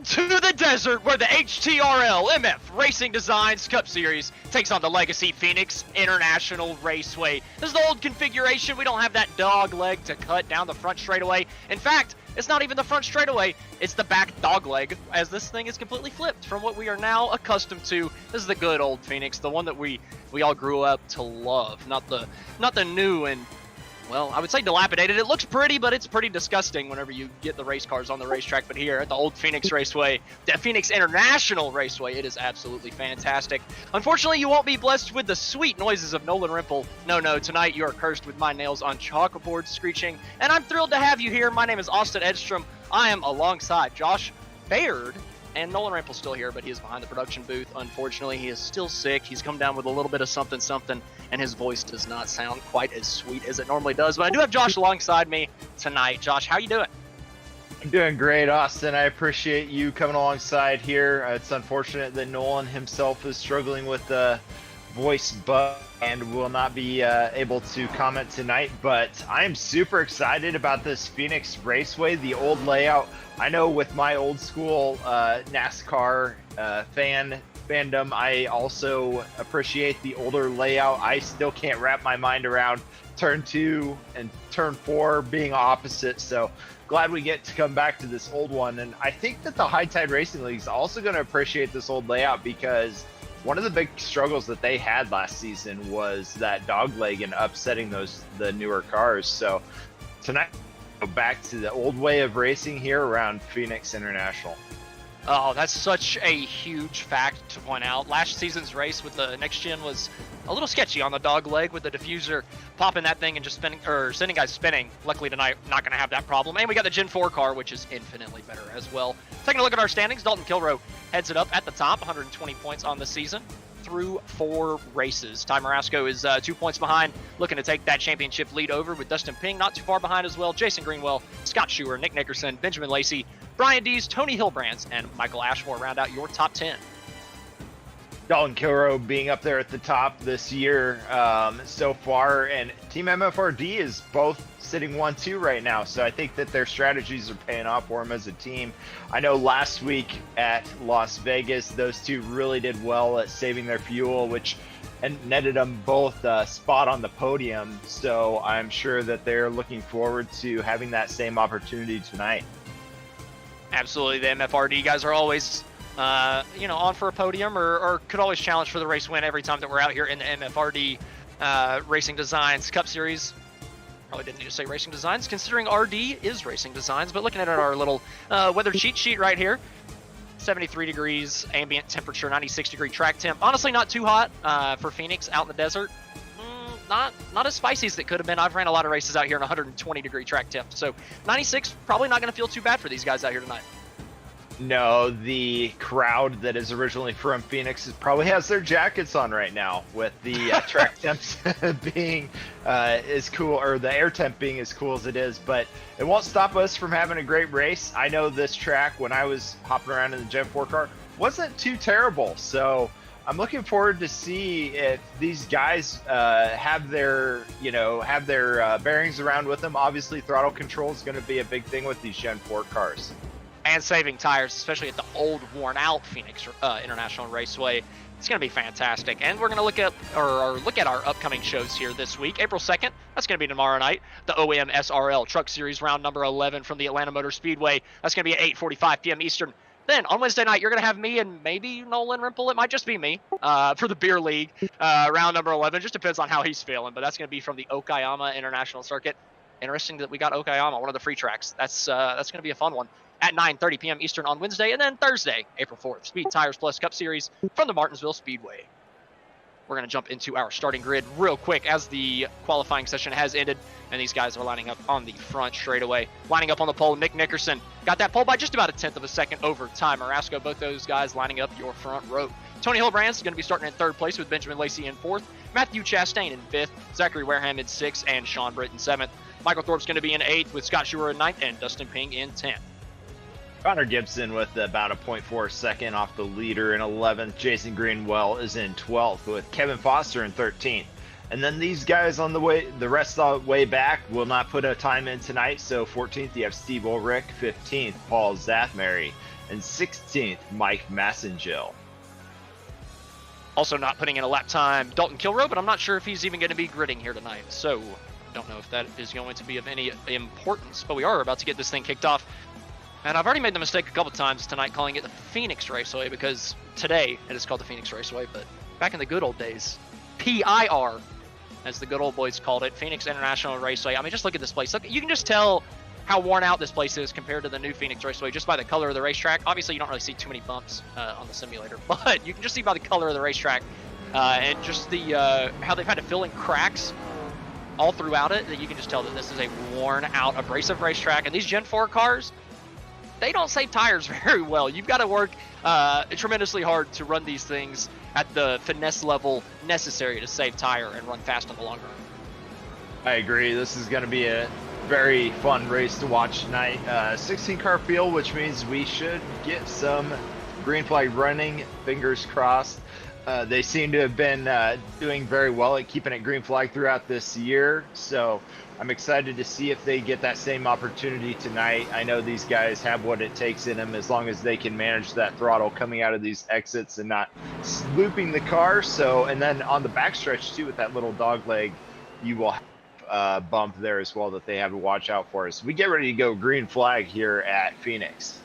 Welcome to the desert where the HTRL MF Racing Designs Cup Series takes on the Legacy Phoenix International Raceway. This is the old configuration. We don't have that dog leg to cut down the front straightaway. In fact, it's not even the front straightaway, it's the back dog leg, as this thing is completely flipped from what we are now accustomed to. This is the good old Phoenix, the one that we all grew up to love, not the new and, well, I would say dilapidated. It looks pretty, but it's pretty disgusting whenever you get the race cars on the racetrack. But here at the old Phoenix Raceway, the Phoenix International Raceway, it is absolutely fantastic. Unfortunately, you won't be blessed with the sweet noises of Nolan Rimple. No, tonight you are cursed with my nails on chalkboard screeching. And I'm thrilled to have you here. My name is Austin Edstrom. I am alongside Josh Baird. And Nolan Rimple's still here, but he is behind the production booth. Unfortunately, he is still sick. He's come down with a little bit of something, and his voice does not sound quite as sweet as it normally does. But I do have Josh alongside me tonight. Josh, how you doing? I'm doing great, Austin. I appreciate you coming alongside here. It's unfortunate that Nolan himself is struggling with the voice bug and will not be able to comment tonight, but I'm super excited about this Phoenix Raceway, the old layout. I know with my old school NASCAR fandom, I also appreciate the older layout. I still can't wrap my mind around turn 2 and turn 4 being opposite, so glad we get to come back to this old one. And I think that the High Tide Racing League is also going to appreciate this old layout, because one of the big struggles that they had last season was that dog leg and upsetting the newer cars. So tonight, go back to the old way of racing here around Phoenix International. Oh, that's such a huge fact to point out. Last season's race with the next gen was a little sketchy on the dog leg with the diffuser popping that thing and just spinning or sending guys spinning. Luckily tonight, not going to have that problem. And we got the Gen 4 car, which is infinitely better as well. Taking a look at our standings, Dalton Kilroe heads it up at the top, 120 points on the season through 4 races. Ty Marasco is 2 points behind, looking to take that championship lead over with Dustin Ping not too far behind as well. Jason Greenwell, Scott Schuer, Nick Nickerson, Benjamin Lacey, Brian Dees, Tony Hilbrands, and Michael Ashmore round out your top 10. Dalton Kilroe being up there at the top this year so far, and Team MFRD is both sitting 1-2 right now, so I think that their strategies are paying off for them as a team. I know last week at Las Vegas, those two really did well at saving their fuel, which netted them both a spot on the podium, so I'm sure that they're looking forward to having that same opportunity tonight. Absolutely, the MFRD guys are always on for a podium or could always challenge for the race win every time that we're out here in the MFRD Racing Designs Cup Series. Probably didn't need to say Racing Designs, considering RD is Racing Designs, but looking at our little weather cheat sheet right here, 73 degrees ambient temperature, 96 degree track temp. Honestly, not too hot for Phoenix out in the desert. Not as spicy as it could have been. I've ran a lot of races out here in 120 degree track temp, so 96 probably not going to feel too bad for these guys out here tonight. No, the crowd that is originally from Phoenix probably has their jackets on right now with the track temps being as cool, or the air temp being as cool as it is, but it won't stop us from having a great race. I know this track, when I was hopping around in the Gen 4 car, wasn't too terrible, so I'm looking forward to see if these guys have their bearings around with them. Obviously, throttle control is going to be a big thing with these Gen 4 cars. And saving tires, especially at the old, worn-out Phoenix International Raceway. It's going to be fantastic. And we're going to look at our upcoming shows here this week. April 2nd, that's going to be tomorrow night. The OEM SRL Truck Series round number 11 from the Atlanta Motor Speedway. That's going to be at 8:45 p.m. Eastern. Then on Wednesday night, you're going to have me and maybe Nolan Rimple. It might just be me for the Beer League round number 11. Just depends on how he's feeling. But that's going to be from the Okayama International Circuit. Interesting that we got Okayama, one of the free tracks. That's going to be a fun one. At 9:30 p.m. Eastern on Wednesday, and then Thursday, April 4th, Speed Tires Plus Cup Series from the Martinsville Speedway. We're going to jump into our starting grid real quick as the qualifying session has ended, and these guys are lining up on the front straightaway. Lining up on the pole, Nick Nickerson got that pole by just about a tenth of a second over Ty Marasco. Both those guys lining up your front row. Tony Hilbrands is going to be starting in 3rd place with Benjamin Lacey in 4th, Matthew Chastain in 5th, Zachary Wareham in 6th, and Sean Britt in 7th. Michael Thorpe's going to be in 8th with Scott Schuer in 9th, and Dustin Ping in 10th. Connor Gibson with about a 0.4 second off the leader in 11th. Jason Greenwell is in 12th with Kevin Foster in 13th. And then these guys on the rest of the way back will not put a time in tonight. So 14th, you have Steve Ulrich. 15th, Paul Zathmary. and 16th, Mike Massengel. Also not putting in a lap time, Dalton Kilroe, but I'm not sure if he's even going to be gridding here tonight. So don't know if that is going to be of any importance, but we are about to get this thing kicked off. And I've already made the mistake a couple times tonight calling it the Phoenix Raceway, because today it is called the Phoenix Raceway, but back in the good old days, PIR, as the good old boys called it, Phoenix International Raceway. I mean, just look at this place. Look, you can just tell how worn out this place is compared to the new Phoenix Raceway just by the color of the racetrack. Obviously, you don't really see too many bumps on the simulator, but you can just see by the color of the racetrack and just the how they've had to fill in cracks all throughout it, that you can just tell that this is a worn out, abrasive racetrack. And these Gen 4 cars, they don't save tires very well. You've got to work tremendously hard to run these things at the finesse level necessary to save tire and run fast in the long run. I agree. This is going to be a very fun race to watch tonight. 16 car field, which means we should get some green flag running, fingers crossed. They seem to have been doing very well at keeping it green flag throughout this year, so I'm excited to see if they get that same opportunity tonight. I know these guys have what it takes in them, as long as they can manage that throttle coming out of these exits and not looping the car. So, and then on the backstretch too, with that little dog leg, you will have a bump there as well that they have to watch out for. So we get ready to go green flag here at Phoenix.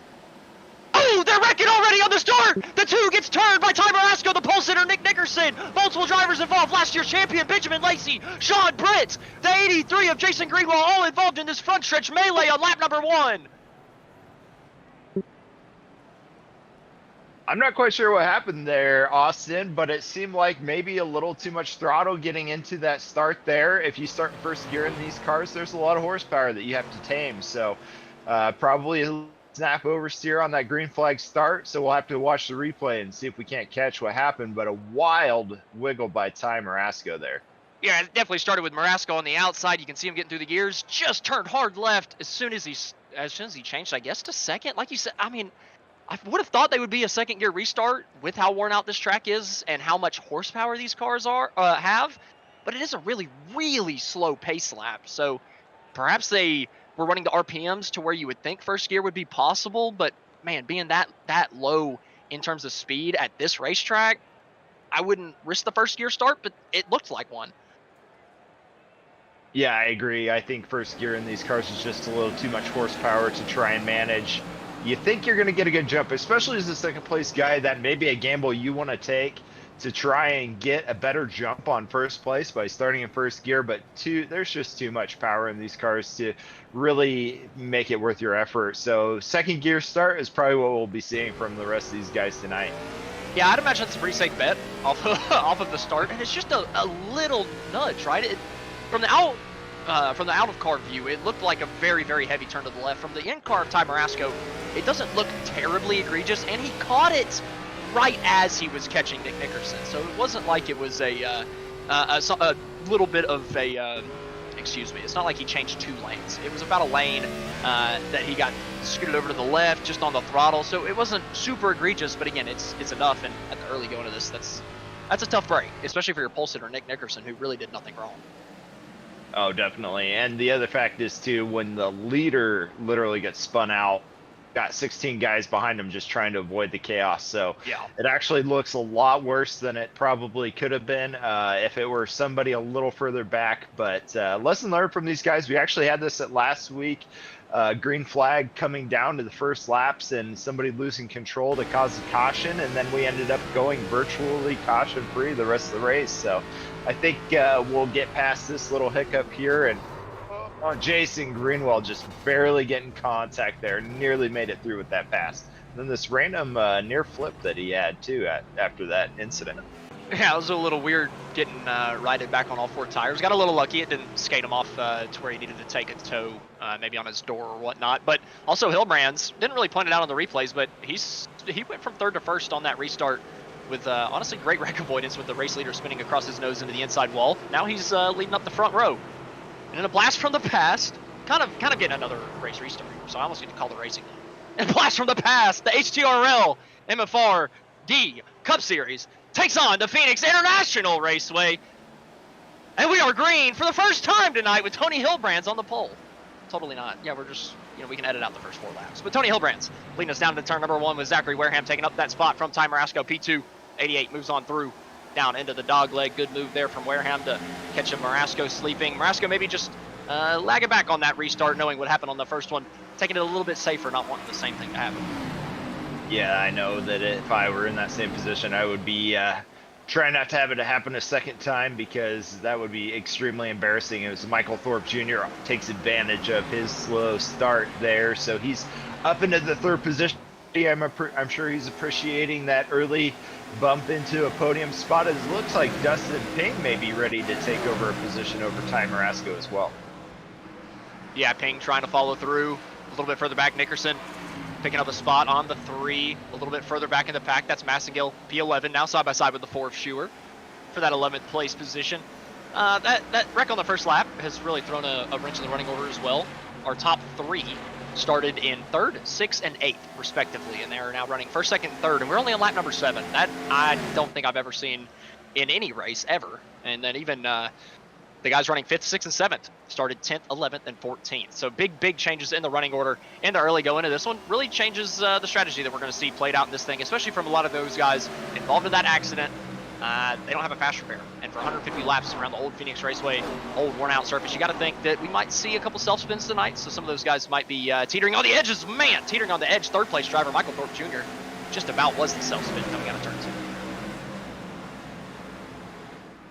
Oh, they're wrecking already on the start! The 2 gets turned by Ty Marasco, the pole sitter, Nick Nickerson. Multiple drivers involved. Last year's champion, Benjamin Lacey, Sean Britt, the 83 of Jason Greenwell, all involved in this front stretch melee on lap number 1. I'm not quite sure what happened there, Austin, but it seemed like maybe a little too much throttle getting into that start there. If you start in first gear in these cars, there's a lot of horsepower that you have to tame. So probably a snap oversteer on that green flag start. So we'll have to watch the replay and see if we can't catch what happened. But a wild wiggle by Ty Marasco there. Yeah, it definitely started with Marasco on the outside. You can see him getting through the gears. Just turned hard left as soon as he changed, I guess, to second. Like you said, I mean, I would have thought they would be a second gear restart with how worn out this track is and how much horsepower these cars have. But it is a really, really slow pace lap. So perhaps they were running the RPMs to where you would think first gear would be possible. But man, being that low in terms of speed at this racetrack, I wouldn't risk the first gear start, but it looked like one. Yeah, I agree. I think first gear in these cars is just a little too much horsepower to try and manage. You think you're going to get a good jump, especially as a second place guy. That may be a gamble you want to take to try and get a better jump on first place by starting in first gear. But there's just too much power in these cars to really make it worth your effort. So second gear start is probably what we'll be seeing from the rest of these guys tonight. Yeah, I'd imagine it's a pretty safe bet off of the start, and it's just a little nudge, right? From the out of car view, it looked like a very, very heavy turn to the left. From the in car of Ty Marasco, it doesn't look terribly egregious, and he caught it right as he was catching Nick Nickerson. So it wasn't like it was a little bit of a, excuse me, it's not like he changed 2 lanes. It was about a lane that he got scooted over to the left just on the throttle. So it wasn't super egregious, but again, it's enough. And at the early going of this, that's a tough break, especially for your pole sitter, Nick Nickerson, who really did nothing wrong. Oh, definitely. And the other fact is, too, when the leader literally gets spun out, got 16 guys behind him just trying to avoid the chaos. So yeah, it actually looks a lot worse than it probably could have been if it were somebody a little further back. But lesson learned from these guys. We actually had this at last week. Green flag coming down to the first laps and somebody losing control to cause a caution. And then we ended up going virtually caution-free the rest of the race. So I think we'll get past this little hiccup here, and Jason Greenwell just barely getting contact there, nearly made it through with that pass. And then this random near flip that he had too after that incident. Yeah, it was a little weird getting righted back on all 4 tires. Got a little lucky; it didn't skate him off to where he needed to take a tow, maybe on his door or whatnot. But also Hilbrands didn't really point it out on the replays, but he went from 3rd to 1st on that restart with honestly great wreck avoidance, with the race leader spinning across his nose into the inside wall. Now he's leading up the front row. And in a blast from the past, kind of getting another race restart here, so I almost get to call the racing line. And blast from the past, the HTRL MFR D Cup Series takes on the Phoenix International Raceway. And we are green for the first time tonight with Tony Hilbrands on the pole. totally not. Yeah, we're just, we can edit out the first 4 laps. But Tony Hilbrand's leading us down to turn number 1 with Zachary Wareham taking up that spot from Ty Marasco. P2, 88 moves on through down into the dog leg. Good move there from Wareham to catch him. Marasco sleeping. Marasco maybe just lagging back on that restart, knowing what happened on the first one, taking it a little bit safer, not wanting the same thing to happen. Yeah, I know that if I were in that same position, I would be trying not to have it happen a second time, because that would be extremely embarrassing. It was Michael Thorpe Jr. takes advantage of his slow start there, so he's up into the 3rd position. I'm sure he's appreciating that early bump into a podium spot. It looks like Dustin Ping may be ready to take over a position over Ty Marasco as well. Yeah, Ping trying to follow through. A little bit further back, Nickerson picking up a spot on the 3, a little bit further back in the pack. That's Massengill, P11, now side by side with the 4 of Schuer for that 11th place position. That wreck on the first lap has really thrown a wrench in the running order as well. Our top 3 started in 3rd, 6th, and 8th, respectively, and they're now running 1st, 2nd, and 3rd, and we're only on lap number 7. That I don't think I've ever seen in any race ever. And then even the guys running 5th, 6th, and 7th started 10th, 11th, and 14th. So big changes in the running order in the early go into this one. Really changes the strategy that we're going to see played out in this thing, especially from a lot of those guys involved in that accident. They don't have a fast repair. And for 150 laps around the old Phoenix Raceway, old worn out surface, you got to think that we might see a couple self-spins tonight. So some of those guys might be teetering on the edges. Man, teetering on the edge. 3rd place driver Michael Thorpe Jr. just about was the self-spin coming out of turn 2.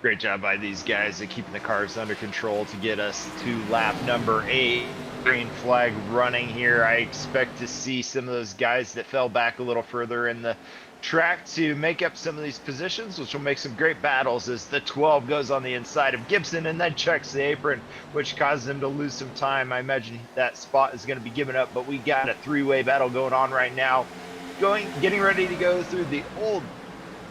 Great job by these guys at keeping the cars under control to get us to lap number 8. Green flag running here. I expect to see some of those guys that fell back a little further in the track to make up some of these positions, which will make some great battles as the 12 goes on the inside of Gibson and then checks the apron, which causes him to lose some time. I imagine that spot is going to be given up, but we got a 3-way battle going on right now. Getting ready to go through the old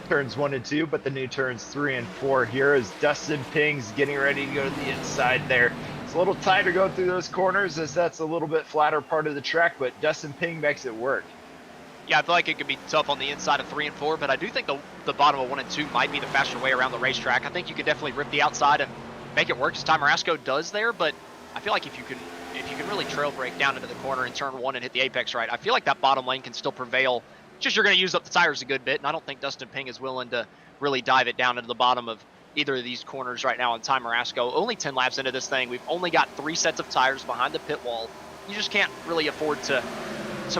turns 1 and 2, but the new turns 3 and 4 here as Dustin Ping's getting ready to go to the inside there. It's a little tighter going through those corners as that's a little bit flatter part of the track, but Dustin Ping makes it work. Yeah, I feel like it could be tough on the inside of 3 and 4, but I do think the bottom of 1 and 2 might be the faster way around the racetrack. I think you could definitely rip the outside and make it work, as Ty Marasco does there, but I feel like if you can really trail brake down into the corner in turn 1 and hit the apex right, I feel like that bottom lane can still prevail. Just you're going to use up the tires a good bit, and I don't think Dustin Ping is willing to really dive it down into the bottom of either of these corners right now on Ty Marasco. Only 10 laps into this thing. We've only got 3 sets of tires behind the pit wall. You just can't really afford to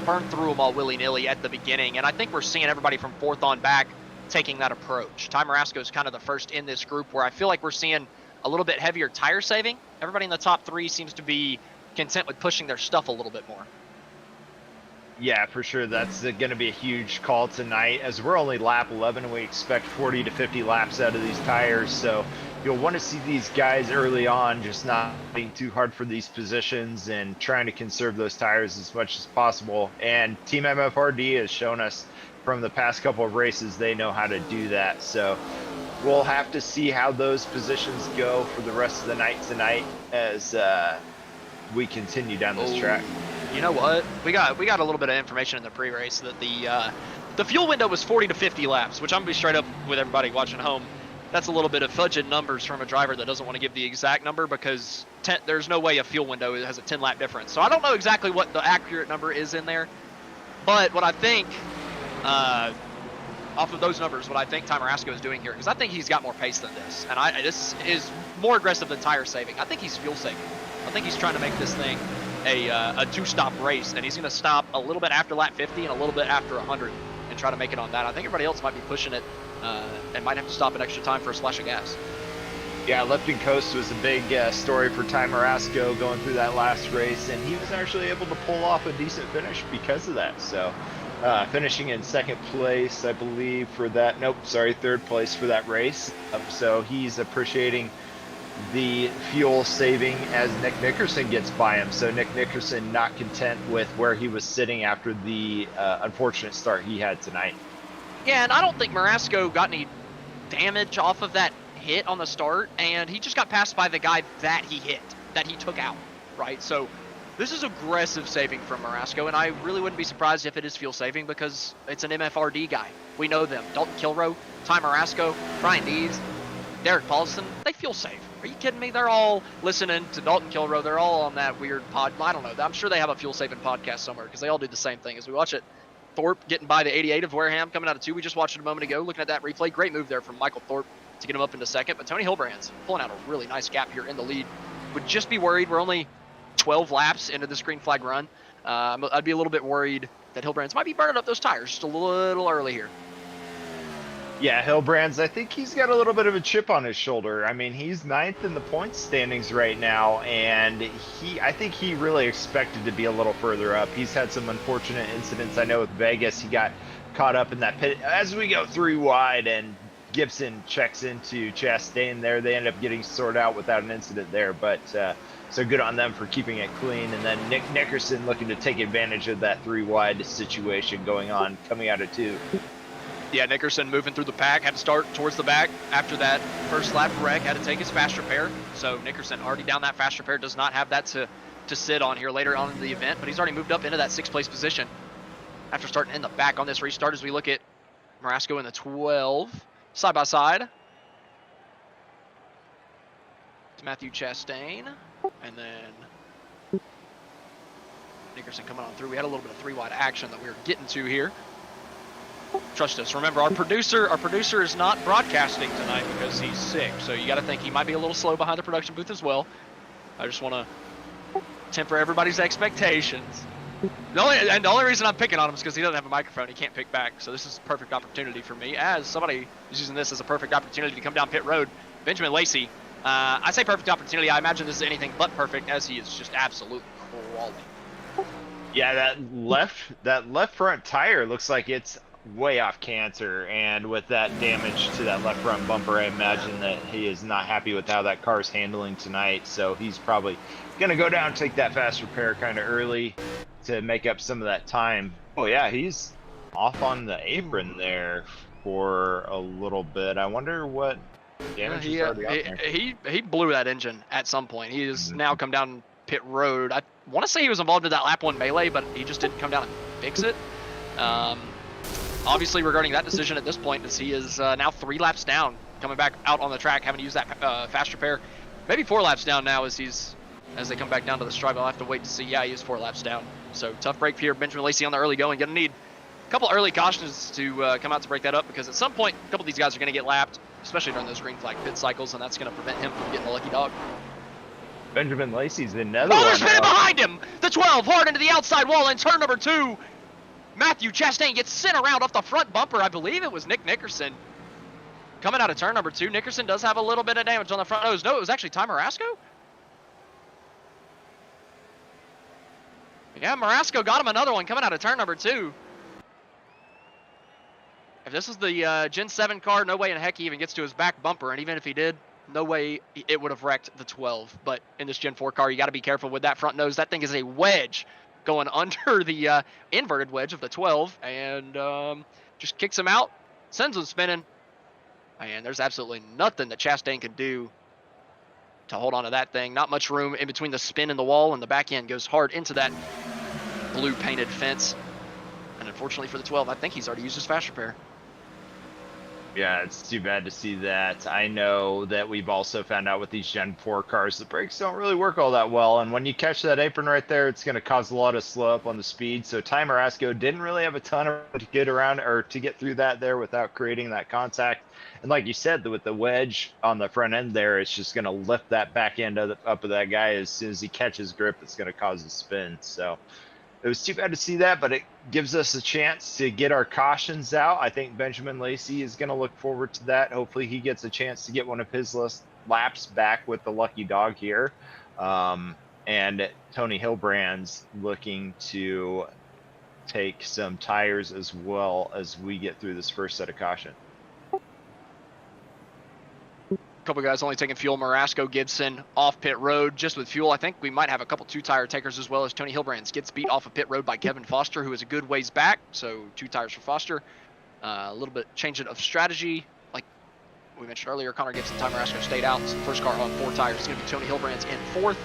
burn through them all willy-nilly at the beginning, and I think we're seeing everybody from 4th on back taking that approach. Ty Marasco is kind of the first in this group where I feel like we're seeing a little bit heavier tire saving. Everybody in the top 3 seems to be content with pushing their stuff a little bit more. Yeah, for sure. That's going to be a huge call tonight, as we're only lap 11 and we expect 40 to 50 laps out of these tires. So you'll want to see these guys early on just not being too hard for these positions and trying to conserve those tires as much as possible. And Team MFRD has shown us from the past couple of races they know how to do that. So we'll have to see how those positions go for the rest of the night tonight as we continue down this track. You know what? We got a little bit of information in the pre-race that the fuel window was 40 to 50 laps, which I'm gonna be straight up with everybody watching home. That's a little bit of fudging numbers from a driver that doesn't want to give the exact number, because there's no way a fuel window has a 10-lap difference. So I don't know exactly what the accurate number is in there, but what I think, off of those numbers, what I think Ty Marasco is doing here, because I think he's got more pace than this, and this is more aggressive than tire saving. I think he's fuel saving. I think he's trying to make this thing a 2-stop race, and he's going to stop a little bit after lap 50 and a little bit after 100 and try to make it on that. I think everybody else might be pushing it and might have to stop an extra time for a splash of gas. Yeah, Lipton Coast was a big story for Ty Marasco going through that last race, and he was actually able to pull off a decent finish because of that. So finishing in 2nd place, I believe, for that. Nope, sorry, 3rd place for that race. So he's appreciating the fuel saving as Nick Nickerson gets by him. So Nick Nickerson not content with where he was sitting after the unfortunate start he had tonight. Yeah, and I don't think Marasco got any damage off of that hit on the start, and he just got passed by the guy that he hit, that he took out, right? So this is aggressive saving from Marasco, and I really wouldn't be surprised if it is fuel saving, because it's an MFRD guy. We know them. Dalton Kilroe, Ty Marasco, Brian Dees. Derek Paulson, they feel safe. Are you kidding me? They're all listening to Dalton Kilrow. They're all on that weird pod. I don't know. I'm sure they have a fuel-saving podcast somewhere because they all do the same thing as we watch it. Thorpe getting by the 88 of Wareham, coming out of 2. We just watched it a moment ago. Looking at that replay, great move there from Michael Thorpe to get him up into second. But Tony Hilbrand's pulling out a really nice gap here in the lead. Would just be worried. We're only 12 laps into this green flag run. I'd be a little bit worried that Hilbrand's might be burning up those tires just a little early here. Yeah, Hilbrand's, I think he's got a little bit of a chip on his shoulder. I mean, he's 9th in the points standings right now, and I think he really expected to be a little further up. He's had some unfortunate incidents. I know with Vegas, he got caught up in that pit. As we go 3 wide and Gibson checks into Chastain there, they end up getting sorted out without an incident there, but so good on them for keeping it clean. And then Nick Nickerson looking to take advantage of that 3 wide situation going on, coming out of 2. Yeah, Nickerson moving through the pack, had to start towards the back after that first lap wreck, had to take his fast repair. So Nickerson already down that fast repair, does not have that to sit on here later on in the event, but he's already moved up into that 6th place position after starting in the back on this restart as we look at Marasco in the 12, side by side. It's Matthew Chastain, and then Nickerson coming on through. We had a little bit of 3 wide action that we were getting to here. Trust us. Remember, our producer is not broadcasting tonight because he's sick. So you got to think he might be a little slow behind the production booth as well. I just want to temper everybody's expectations. The only reason I'm picking on him is because he doesn't have a microphone. He can't pick back. So this is a perfect opportunity for me, as somebody is using this as a perfect opportunity to come down pit road. Benjamin Lacey. I say perfect opportunity. I imagine this is anything but perfect, as he is just absolutely crawling. Yeah, that left front tire looks like it's way off canter, and with that damage to that left front bumper, I imagine that he is not happy with how that car's handling tonight. So he's probably gonna go down and take that fast repair kind of early to make up some of that time. Oh yeah, he's off on the apron there for a little bit. I wonder what damage is already on there. He blew that engine at some point. He has now come down pit road. I want to say he was involved in that lap 1 melee, but he just didn't come down and fix it. Obviously, regarding that decision at this point, as he is now 3 laps down, coming back out on the track, having to use that fast repair. Maybe 4 laps down now as they come back down to the stripe. I'll have to wait to see. Yeah, he is 4 laps down. So tough break here. Benjamin Lacey on the early going. Going to need a couple early cautions to come out to break that up, because at some point, a couple of these guys are going to get lapped, especially during those green flag pit cycles, and that's going to prevent him from getting the lucky dog. Benjamin Lacey's another one. There's spinning behind him! The 12, hard into the outside wall in turn number 2. Matthew Chastain gets sent around off the front bumper. I believe it was Nick Nickerson. Coming out of turn number 2, Nickerson does have a little bit of damage on the front nose. No, it was actually Ty Marasco? Yeah, Marasco got him another one coming out of turn number 2. If this is the Gen 7 car, no way in heck he even gets to his back bumper. And even if he did, no way it would have wrecked the 12. But in this Gen 4 car, you got to be careful with that front nose. That thing is a wedge going under the inverted wedge of the 12, and just kicks him out, sends him spinning. And there's absolutely nothing that Chastain can do to hold on to that thing. Not much room in between the spin and the wall, and the back end goes hard into that blue painted fence. And unfortunately for the 12, I think he's already used his fast repair. Yeah, it's too bad to see that. I know that we've also found out with these Gen 4 cars, the brakes don't really work all that well. And when you catch that apron right there, it's going to cause a lot of slow up on the speed. So Ty Marasco didn't really have a ton of to get around or to get through that there without creating that contact. And like you said, with the wedge on the front end there, it's just going to lift that back end up of that guy. As soon as he catches grip, it's going to cause a spin. So it was too bad to see that, but it gives us a chance to get our cautions out. I think Benjamin Lacey is going to look forward to that. Hopefully he gets a chance to get one of his laps back with the lucky dog here. And Tony Hilbrand's looking to take some tires as well as we get through this first set of caution. Couple guys only taking fuel. Marasco, Gibson off pit road just with fuel. I think we might have a couple 2-tire takers as well, as Tony Hilbrand gets beat off of pit road by Kevin Foster, who is a good ways back. So 2 tires for Foster. A little bit changing of strategy. Like we mentioned earlier, Connor Gibson, Ty Marasco stayed out. So the first car on 4 tires is going to be Tony Hilbrand in 4th.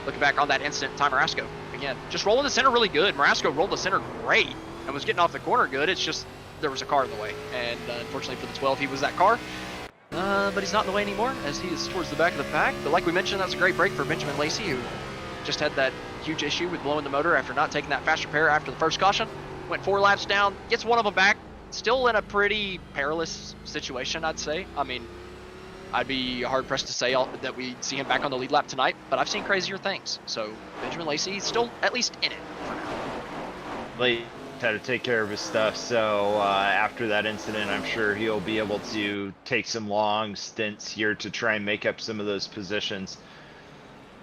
Looking back on that incident, Ty Marasco, again, just rolling the center really good. Marasco rolled the center great and was getting off the corner good. It's just there was a car in the way. And unfortunately for the 12, he was that car. but he's not in the way anymore as he is towards the back of the pack. But like we mentioned, that's a great break for Benjamin Lacey, who just had that huge issue with blowing the motor after not taking that fast repair after the first caution. Went 4 laps down, gets one of them back. Still in a pretty perilous situation, I'd say. I mean, I'd be hard-pressed to say that we'd see him back on the lead lap tonight, but I've seen crazier things. So Benjamin Lacey is still at least in it for now. Late had to take care of his stuff, so after that incident, I'm sure he'll be able to take some long stints here to try and make up some of those positions.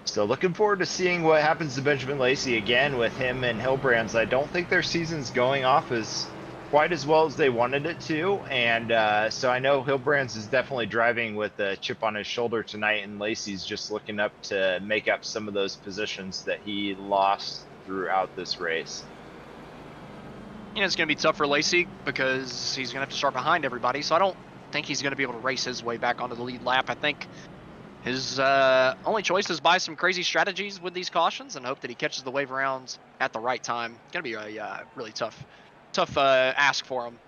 So looking forward to seeing what happens to Benjamin Lacey again with him and Hillbrands. I don't think their season's going off as quite as well as they wanted it to, and so I know Hillbrands is definitely driving with a chip on his shoulder tonight, and Lacey's just looking up to make up some of those positions that he lost throughout this race. You know, it's going to be tough for Lacey because he's going to have to start behind everybody, so I don't think he's going to be able to race his way back onto the lead lap. I think his only choice is buy some crazy strategies with these cautions and hope that he catches the wave around at the right time. It's going to be a really tough ask for him.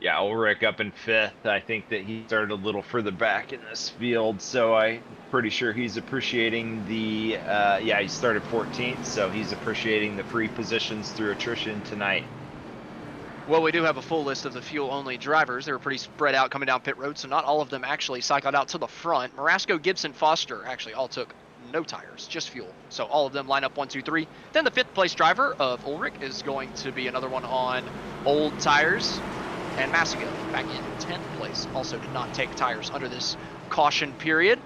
Yeah, Ulrich up in 5th. I think that he started a little further back in this field, so I'm pretty sure he's appreciating the, yeah, he started 14th, so he's appreciating the free positions through attrition tonight. Well, we do have a full list of the fuel-only drivers. They were pretty spread out coming down pit road, so not all of them actually cycled out to the front. Marasco, Gibson, Foster actually all took no tires, just fuel. So all of them line up 1, 2, 3. Then the 5th place driver of Ulrich is going to be another one on old tires. And Massigo back in 10th place also did not take tires under this caution period.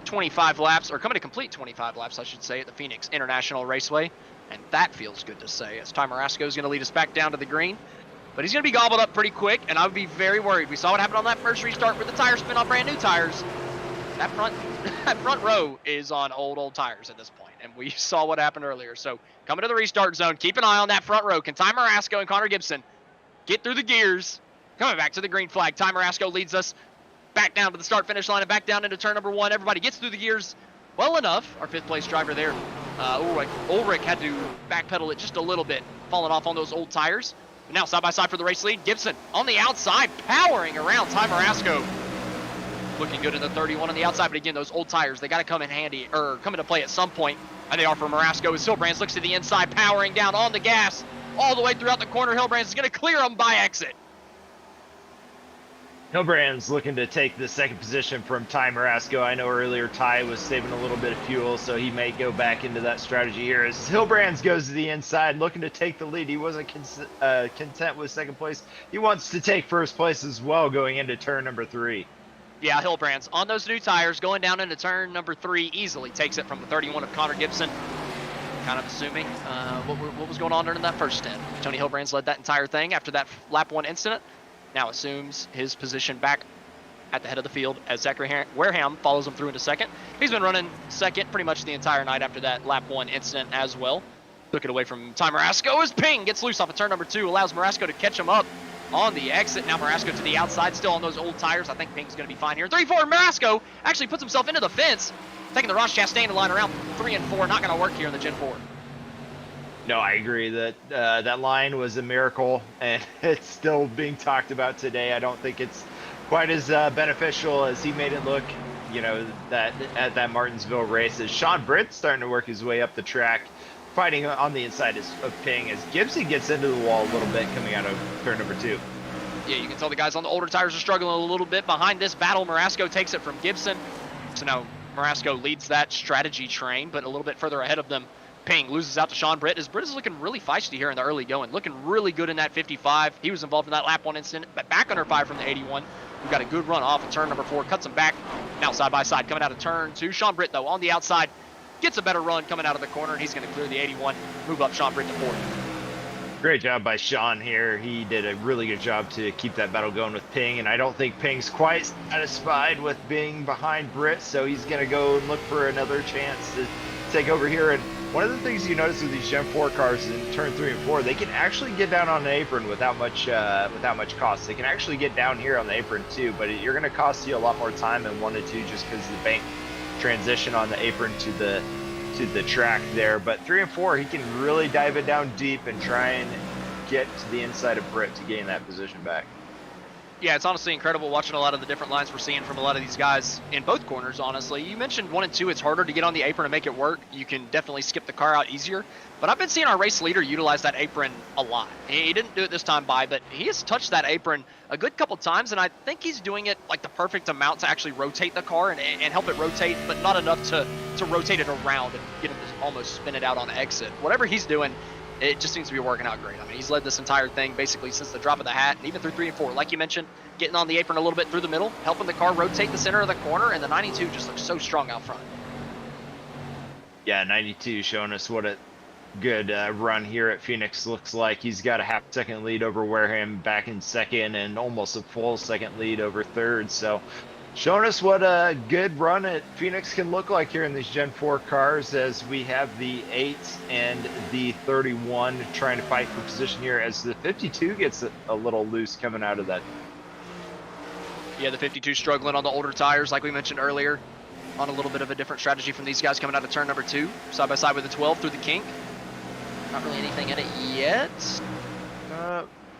25 laps, or coming to complete 25 laps, I should say, at the Phoenix International Raceway. And that feels good to say, as Ty Marasco is going to lead us back down to the green. But he's going to be gobbled up pretty quick, and I would be very worried. We saw what happened on that first restart with the tire spin on brand new tires. That front row is on old tires at this point, and we saw what happened earlier. So coming to the restart zone, keep an eye on that front row. Can Ty Marasco and Connor Gibson get through the gears? Coming back to the green flag. Ty Marasco leads us back down to the start-finish line and back down into turn number 1. Everybody gets through the gears well enough. Our 5th place driver there, Ulrich had to backpedal it just a little bit, falling off on those old tires. But now side by side for the race lead. Gibson on the outside, powering around Ty Marasco. Looking good in the 31 on the outside, but again, those old tires, they got to come in handy, or come into play at some point. And they are for Marasco as Hillbrands looks to the inside, powering down on the gas all the way throughout the corner. Hillbrands is going to clear him by exit. Hillbrands looking to take the 2nd position from Ty Marasco. I know earlier Ty was saving a little bit of fuel, so he may go back into that strategy here as Hillbrands goes to the inside looking to take the lead. He wasn't content with 2nd place. He wants to take 1st place as well going into turn number 3. Yeah, Hillbrands on those new tires going down into turn number 3 easily takes it from the 31 of Connor Gibson. Kind of assuming what was going on during that first stint. Tony Hillbrands led that entire thing after that lap 1 incident. Now assumes his position back at the head of the field as Zachary Wareham follows him through into 2nd. He's been running 2nd pretty much the entire night after that lap 1 incident as well. Took it away from Ty Marasco as Ping gets loose off of turn number 2, allows Marasco to catch him up on the exit. Now Marasco to the outside, still on those old tires. I think Ping's going to be fine here. 3-4, Marasco actually puts himself into the fence, taking the Ross Chastain line around 3 and 4. Not going to work here in the Gen 4. No, I agree that that line was a miracle, and it's still being talked about today. I don't think it's quite as beneficial as he made it look, you know, that at that Martinsville race. As Sean Britt's starting to work his way up the track, fighting on the inside of Ping as Gibson gets into the wall a little bit coming out of turn number 2. Yeah, you can tell the guys on the older tires are struggling a little bit. Behind this battle, Marasco takes it from Gibson. So now Marasco leads that strategy train, but a little bit further ahead of them. Ping loses out to Sean Britt as Britt is looking really feisty here in the early going, looking really good in that 55. He was involved in that lap 1 incident, but back under 5 from the 81. We've got a good run off of turn number 4, cuts him back. Now side by side coming out of turn 2. Sean Britt though on the outside gets a better run coming out of the corner, and he's going to clear the 81, move up Sean Britt to 4th. Great job by Sean here. He did a really good job to keep that battle going with Ping, and I don't think Ping's quite satisfied with being behind Britt, so he's going to go and look for another chance to take over here. And one of the things you notice with these Gen 4 cars in turn 3 and 4, they can actually get down on the apron without much cost. They can actually get down here on the apron too, but you're going to cost you a lot more time than 1 and 2 just because the bank transition on the apron to the track there. But 3 and 4, he can really dive it down deep and try and get to the inside of Britt to gain that position back. Yeah, it's honestly incredible watching a lot of the different lines we're seeing from a lot of these guys in both corners, honestly. You mentioned 1 and 2, it's harder to get on the apron and make it work. You can definitely skip the car out easier. But I've been seeing our race leader utilize that apron a lot. He didn't do it this time but he has touched that apron a good couple times, and I think he's doing it like the perfect amount to actually rotate the car and help it rotate, but not enough to rotate it around and get him to almost spin it out on exit. Whatever he's doing, it just seems to be working out great. I mean, he's led this entire thing basically since the drop of the hat, and even through 3 and 4. Like you mentioned, getting on the apron a little bit through the middle, helping the car rotate the center of the corner, and the 92 just looks so strong out front. Yeah, 92 showing us what a good run here at Phoenix looks like. He's got a half-second lead over Wareham back in second and almost a full second lead over third. So showing us what a good run at Phoenix can look like here in these Gen 4 cars, as we have the 8 and the 31 trying to fight for position here, as the 52 gets a little loose coming out of that. Yeah, the 52 struggling on the older tires, like we mentioned earlier, on a little bit of a different strategy from these guys coming out of turn number 2, side by side with the 12 through the kink. Not really anything in it yet.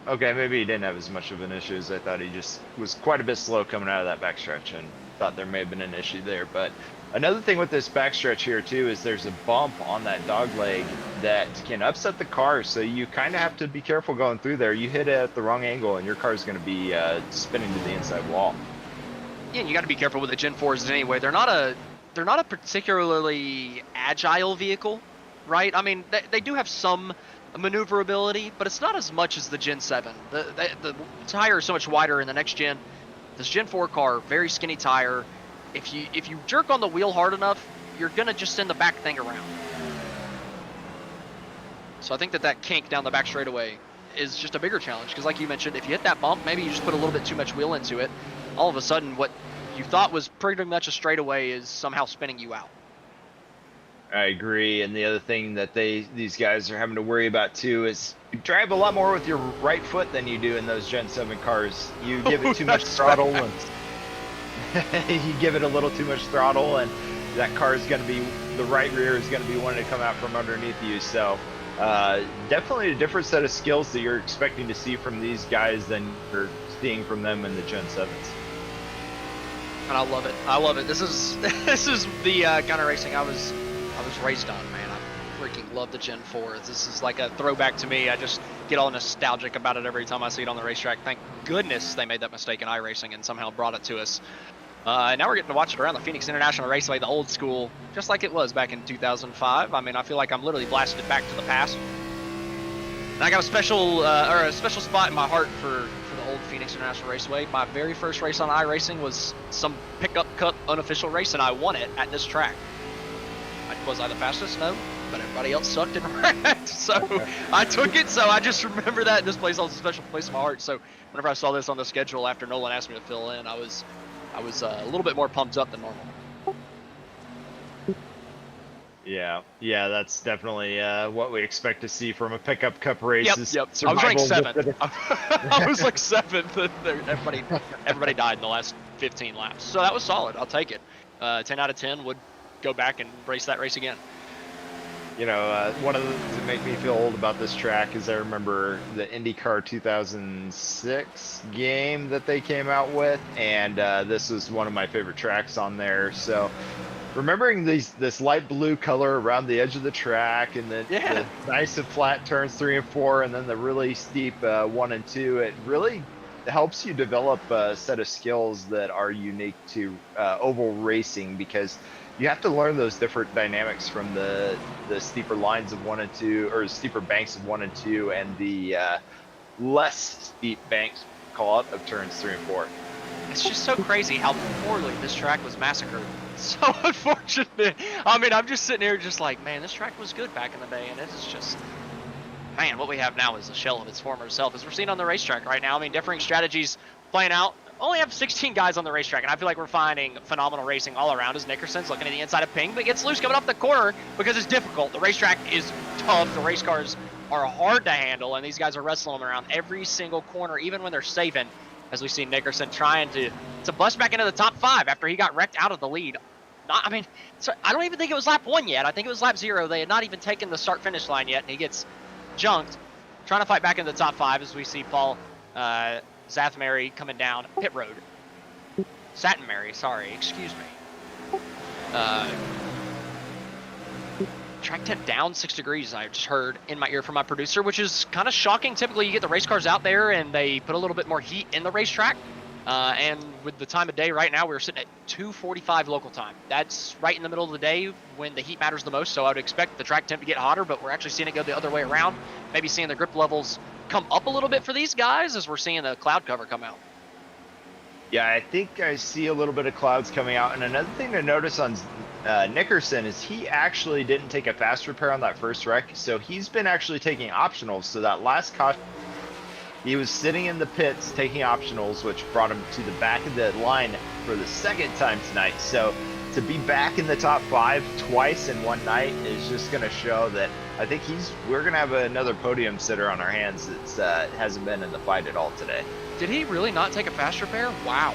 Okay, maybe he didn't have as much of an issue as I thought. He just was quite a bit slow coming out of that backstretch, and thought there may have been an issue there. But another thing with this backstretch here too is there's a bump on that dog leg that can upset the car, so you kind of have to be careful going through there. You hit it at the wrong angle and your car is going to be spinning to the inside wall. Yeah, and you got to be careful with the Gen 4s anyway. They're not a particularly agile vehicle, right? I mean, they do have some maneuverability, but it's not as much as the Gen 7. The tire is so much wider in the next gen. This Gen 4 car, very skinny tire. If you jerk on the wheel hard enough, you're gonna just send the back thing around. So I think that kink down the back straightaway is just a bigger challenge, because like you mentioned, if you hit that bump, maybe you just put a little bit too much wheel into it. All of a sudden, what you thought was pretty much a straightaway is somehow spinning you out. I agree, and the other thing that these guys are having to worry about too is you drive a lot more with your right foot than you do in those Gen 7 cars. You give it too much throttle, and you give it a little too much throttle, and that car is going to be, the right rear is going to be wanting to come out from underneath you. So definitely a different set of skills that you're expecting to see from these guys than you're seeing from them in the Gen 7s. And I love it. I love it. This is the kind of racing I was raised on, man. I freaking love the Gen 4. This is like a throwback to me. I just get all nostalgic about it every time I see it on the racetrack. Thank goodness they made that mistake in iRacing and somehow brought it to us. And now we're getting to watch it around the Phoenix International Raceway, the old school, just like it was back in 2005. I mean, I feel like I'm literally blasted back to the past. And I got a special spot in my heart for the old Phoenix International Raceway. My very first race on iRacing was some pickup cup unofficial race, and I won it at this track. Was I the fastest? No, but everybody else sucked and wrecked. So I took it. So I just remember that this place holds a special place in my heart. So whenever I saw this on the schedule after Nolan asked me to fill in, I was a little bit more pumped up than normal. Yeah, that's definitely what we expect to see from a pickup cup race. Yep. I was ranked 7th. I was like 7th. Everybody died in the last 15 laps. So that was solid. I'll take it. 10 out of 10 would go back and race that race again. You know, one of the things that make me feel old about this track is I remember the IndyCar 2006 game that they came out with, and this was one of my favorite tracks on there. So remembering this light blue color around the edge of the track, and the nice and flat turns 3 and 4, and then the really steep 1 and 2, it really helps you develop a set of skills that are unique to oval racing, because you have to learn those different dynamics from the steeper lines of 1 and 2, or steeper banks of 1 and 2, and the less steep banks, call it, of turns 3 and 4. It's just so crazy how poorly this track was massacred. So unfortunate. I mean, I'm just sitting here just like, man, this track was good back in the day, and it is just, man, what we have now is a shell of its former self, as we're seeing on the racetrack right now. I mean, differing strategies playing out. Only have 16 guys on the racetrack, and I feel like we're finding phenomenal racing all around, as Nickerson's looking at the inside of Ping, but gets loose coming off the corner because it's difficult. The racetrack is tough. The race cars are hard to handle, and these guys are wrestling them around every single corner, even when they're saving, as we see Nickerson trying to bust back into the top 5 after he got wrecked out of the lead. I don't even think it was lap 1 yet. I think it was lap 0. They had not even taken the start-finish line yet, and he gets junked, trying to fight back into the top 5, as we see Paul Zathmary coming down pit road. Satinmary, sorry, excuse me. Track temp down 6 degrees, I just heard in my ear from my producer, which is kind of shocking. Typically, you get the race cars out there and they put a little bit more heat in the racetrack. And with the time of day right now, we're sitting at 2:45 local time. That's right in the middle of the day when the heat matters the most. So I would expect the track temp to get hotter, but we're actually seeing it go the other way around. Maybe seeing the grip levels come up a little bit for these guys as we're seeing the cloud cover come out. Yeah, I think I see a little bit of clouds coming out. And another thing to notice on Nickerson is he actually didn't take a fast repair on that first wreck. So he's been actually taking optionals. So that last caution, he was sitting in the pits taking optionals, which brought him to the back of the line for the second time tonight. So to be back in the top 5 twice in one night is just going to show that I think we're going to have another podium sitter on our hands that hasn't been in the fight at all today. Did he really not take a fast repair? Wow.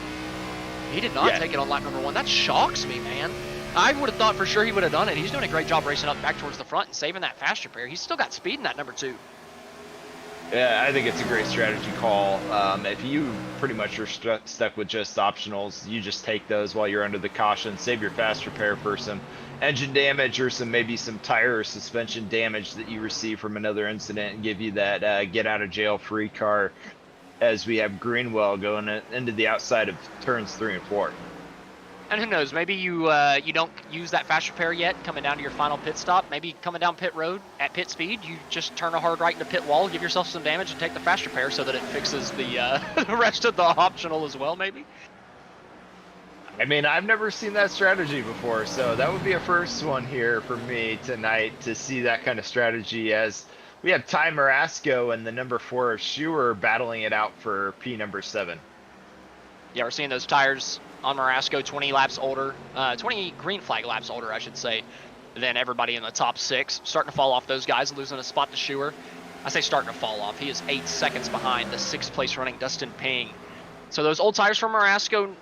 He did not take it on lap number 1. That shocks me, man. I would have thought for sure he would have done it. He's doing a great job racing up back towards the front and saving that fast repair. He's still got speed in that number 2. Yeah, I think it's a great strategy call. If you pretty much are stuck with just optionals, you just take those while you're under the caution, save your fast repair for some engine damage or maybe some tire or suspension damage that you receive from another incident, and give you that get out of jail free car as we have Greenwell going into the outside of turns 3 and 4. And who knows, maybe you don't use that fast repair yet coming down to your final pit stop. Maybe coming down pit road at pit speed, you just turn a hard right into pit wall, give yourself some damage, and take the fast repair so that it fixes the the rest of the optional as well, maybe. I mean, I've never seen that strategy before, so that would be a first one here for me tonight to see that kind of strategy, as we have Ty Marasco and the number 4 of Schuer battling it out for P number 7. Yeah, we're seeing those tires on Marasco 20 laps older, 20 green flag laps older, I should say, than everybody in the top 6. Starting to fall off those guys, losing a spot to Schuer. I say starting to fall off. He is 8 seconds behind the 6th place running Dustin Ping. So those old tires from Marasco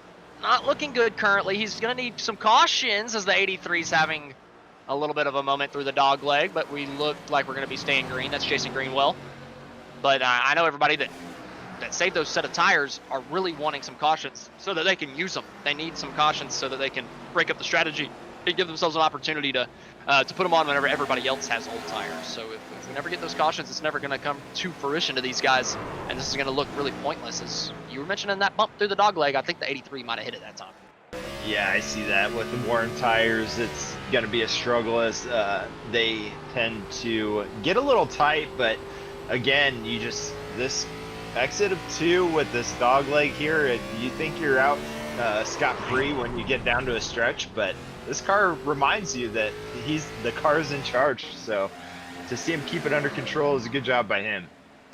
not looking good currently. He's going to need some cautions as the 83's having a little bit of a moment through the dog leg, but we look like we're going to be staying green. That's Jason Greenwell. But I know everybody that saved those set of tires are really wanting some cautions so that they can use them. They need some cautions so that they can break up the strategy and give themselves an opportunity to put them on whenever everybody else has old tires. So if we never get those cautions, it's never going to come to fruition to these guys, and this is going to look really pointless. As you were mentioning that bump through the dog leg, I think the 83 might have hit it that time. Yeah, I see that with the worn tires. It's going to be a struggle as they tend to get a little tight, but again, this exit of 2 with this dog leg here, you think you're out scot-free when you get down to a stretch, but this car reminds you that the car's in charge. So to see him keep it under control is a good job by him.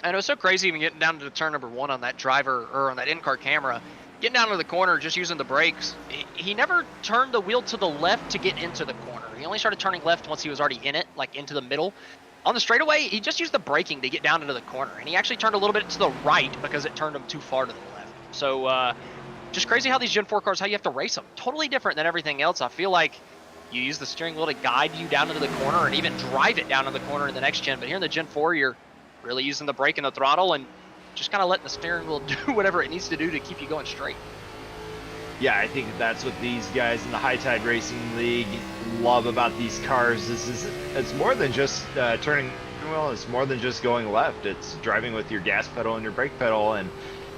And it was so crazy even getting down to turn number 1 on that driver, or on that in-car camera, getting down to the corner just using the brakes. He never turned the wheel to the left to get into the corner. He only started turning left once he was already in it, like into the middle. On the straightaway, he just used the braking to get down into the corner, and he actually turned a little bit to the right because it turned him too far to the left. So just crazy how these Gen 4 cars, how you have to race them. Totally different than everything else. I feel like you use the steering wheel to guide you down into the corner and even drive it down in the corner in the next gen. But here in the Gen 4, you're really using the brake and the throttle and just kind of letting the steering wheel do whatever it needs to do to keep you going straight. Yeah, I think that's what these guys in the High Tide Racing League love about these cars. It's more than just turning the wheel. It's more than just going left. It's driving with your gas pedal and your brake pedal. And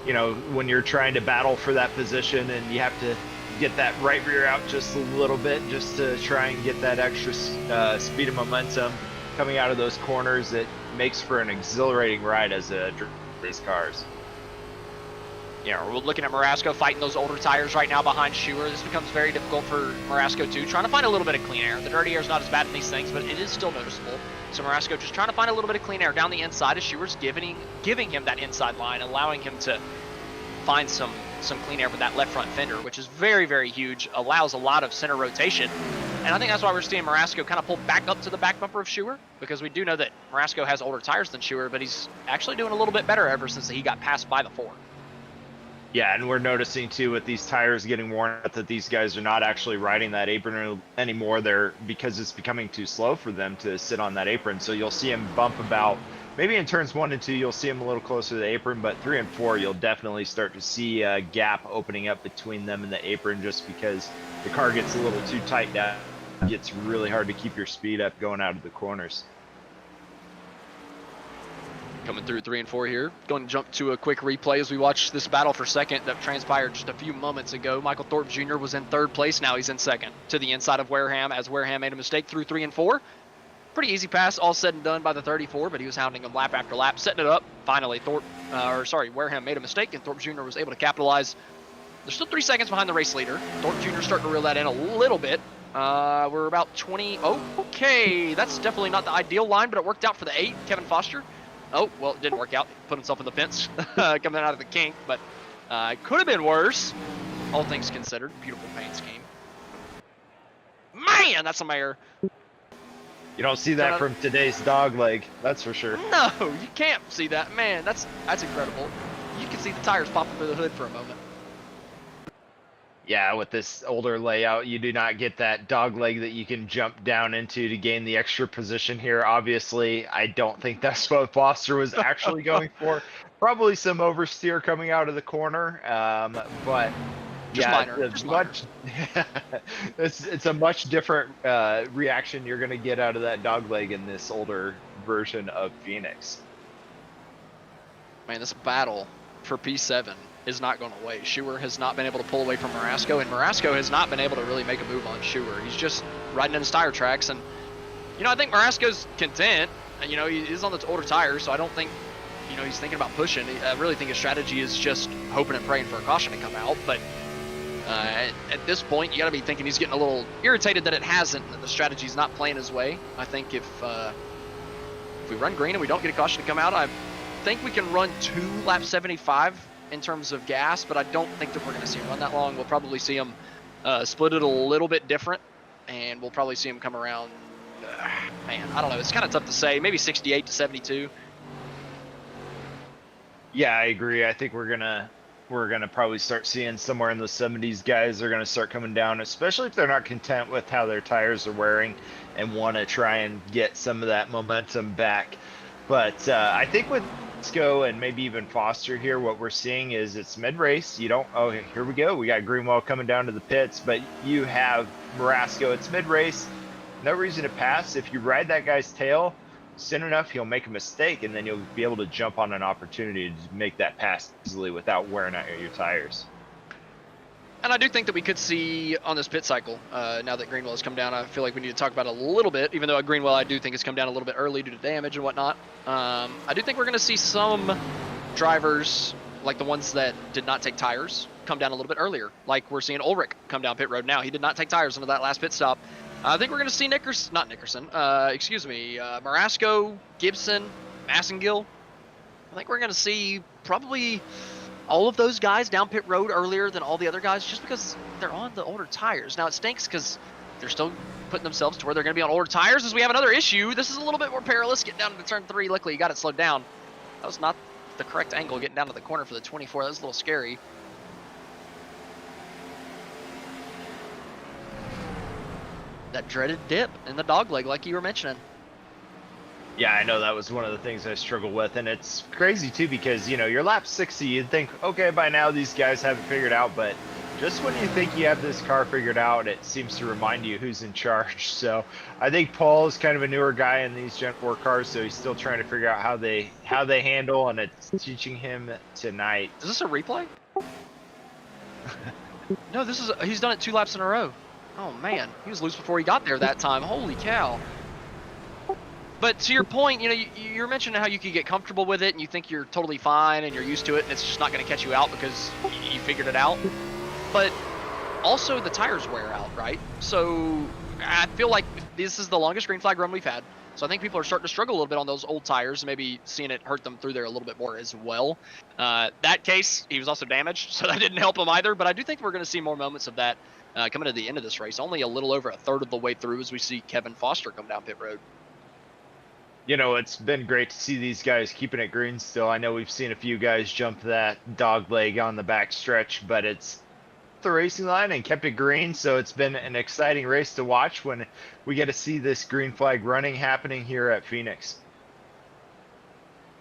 you know, when you're trying to battle for that position and you have to get that right rear out just a little bit just to try and get that extra speed and momentum coming out of those corners, it makes for an exhilarating ride as a these cars. Yeah, we're looking at Marasco fighting those older tires right now behind Schuer. This becomes very difficult for Marasco too, trying to find a little bit of clean air. The dirty air is not as bad in these things, but it is still noticeable. So Marasco just trying to find a little bit of clean air down the inside as Schuer's giving him that inside line, allowing him to find some clean air with that left front fender, which is very, very huge, allows a lot of center rotation. And I think that's why we're seeing Marasco kind of pull back up to the back bumper of Schuer, because we do know that Marasco has older tires than Schuer, but he's actually doing a little bit better ever since he got passed by the 4. Yeah, and we're noticing too with these tires getting worn out that these guys are not actually riding that apron anymore. Because it's becoming too slow for them to sit on that apron. So you'll see them bump about maybe in turns 1 and 2, you'll see them a little closer to the apron, but 3 and 4, you'll definitely start to see a gap opening up between them and the apron just because the car gets a little too tight down. It gets really hard to keep your speed up going out of the corners. Coming through 3 and 4 here. Going to jump to a quick replay as we watch this battle for second that transpired just a few moments ago. Michael Thorpe Jr. was in 3rd place. Now he's in 2nd to the inside of Wareham as Wareham made a mistake through 3 and 4. Pretty easy pass, all said and done by the 34, but he was hounding him lap after lap, setting it up. Finally, Wareham made a mistake, and Thorpe Jr. was able to capitalize. They're still 3 seconds behind the race leader. Thorpe Jr. starting to reel that in a little bit. We're about 20. Oh, okay. That's definitely not the ideal line, but it worked out for the 8, Kevin Foster. Oh, well, it didn't work out. He put himself in the fence coming out of the kink, but it could have been worse, all things considered. Beautiful paint scheme. Man, that's a mare. You don't see that from today's dog leg, that's for sure. No, you can't see that. Man, that's incredible. You can see the tires popping through the hood for a moment. Yeah, with this older layout, you do not get that dog leg that you can jump down into to gain the extra position here. Obviously, I don't think that's what Foster was actually going for. Probably some oversteer coming out of the corner, but just yeah, minor. It's much. It's a much different reaction you're going to get out of that dog leg in this older version of Phoenix. Man, this battle for P7 is not going away. Schuer has not been able to pull away from Marasco, and Marasco has not been able to really make a move on Schuer. He's just riding in his tire tracks, and I think Marasco's content. He is on the older tires, so I don't think he's thinking about pushing. I really think his strategy is just hoping and praying for a caution to come out. But at this point, you got to be thinking he's getting a little irritated that it hasn't, and that the strategy's not playing his way. I think if we run green and we don't get a caution to come out, I think we can run 2 lap 75 in terms of gas, but I don't think that we're going to see him run that long. We'll probably see him split it a little bit different, and we'll probably see him come around, man, I don't know. It's kind of tough to say. Maybe 68 to 72. Yeah, I agree. I think we're gonna probably start seeing somewhere in the 70s. Guys are gonna start coming down, especially if they're not content with how their tires are wearing and want to try and get some of that momentum back. But I think with Go and maybe even Foster here, what we're seeing is it's mid-race. You don't, oh, here we go. We got Greenwell coming down to the pits, but you have Marasco. It's mid-race. No reason to pass. If you ride that guy's tail soon enough, he'll make a mistake, and then you'll be able to jump on an opportunity to make that pass easily without wearing out your tires. And I do think that we could see on this pit cycle, now that Greenwell has come down, I feel like we need to talk about it a little bit, even though Greenwell I do think has come down a little bit early due to damage and whatnot. I do think we're going to see some drivers, like the ones that did not take tires, come down a little bit earlier. Like we're seeing Ulrich come down pit road now. He did not take tires into that last pit stop. I think we're going to see Marasco, Gibson, Massengill. I think we're going to see probably all of those guys down pit road earlier than all the other guys just because they're on the older tires. Now, it stinks because they're still putting themselves to where they're going to be on older tires as we have another issue. This is a little bit more perilous getting down to turn 3. Luckily, you got it slowed down. That was not the correct angle getting down to the corner for the 24. That was a little scary. That dreaded dip in the dog leg like you were mentioning. Yeah, I know that was one of the things I struggle with, and it's crazy too because, you're lap 60, you'd think, okay, by now these guys have it figured out, but just when you think you have this car figured out, it seems to remind you who's in charge. So I think Paul is kind of a newer guy in these Gen 4 cars, so he's still trying to figure out how they handle, and it's teaching him tonight. Is this a replay? No, he's done it 2 laps in a row. Oh man, he was loose before he got there that time. Holy cow. But to your point, you're mentioning how you could get comfortable with it and you think you're totally fine and you're used to it and it's just not going to catch you out because you figured it out. But also the tires wear out, right? So I feel like this is the longest green flag run we've had. So I think people are starting to struggle a little bit on those old tires, maybe seeing it hurt them through there a little bit more as well. That case, he was also damaged, so that didn't help him either. But I do think we're going to see more moments of that coming to the end of this race. Only a little over a third of the way through as we see Kevin Foster come down pit road. It's been great to see these guys keeping it green still. I know we've seen a few guys jump that dog leg on the back stretch, but it's the racing line and kept it green, so it's been an exciting race to watch when we get to see this green flag running happening here at Phoenix.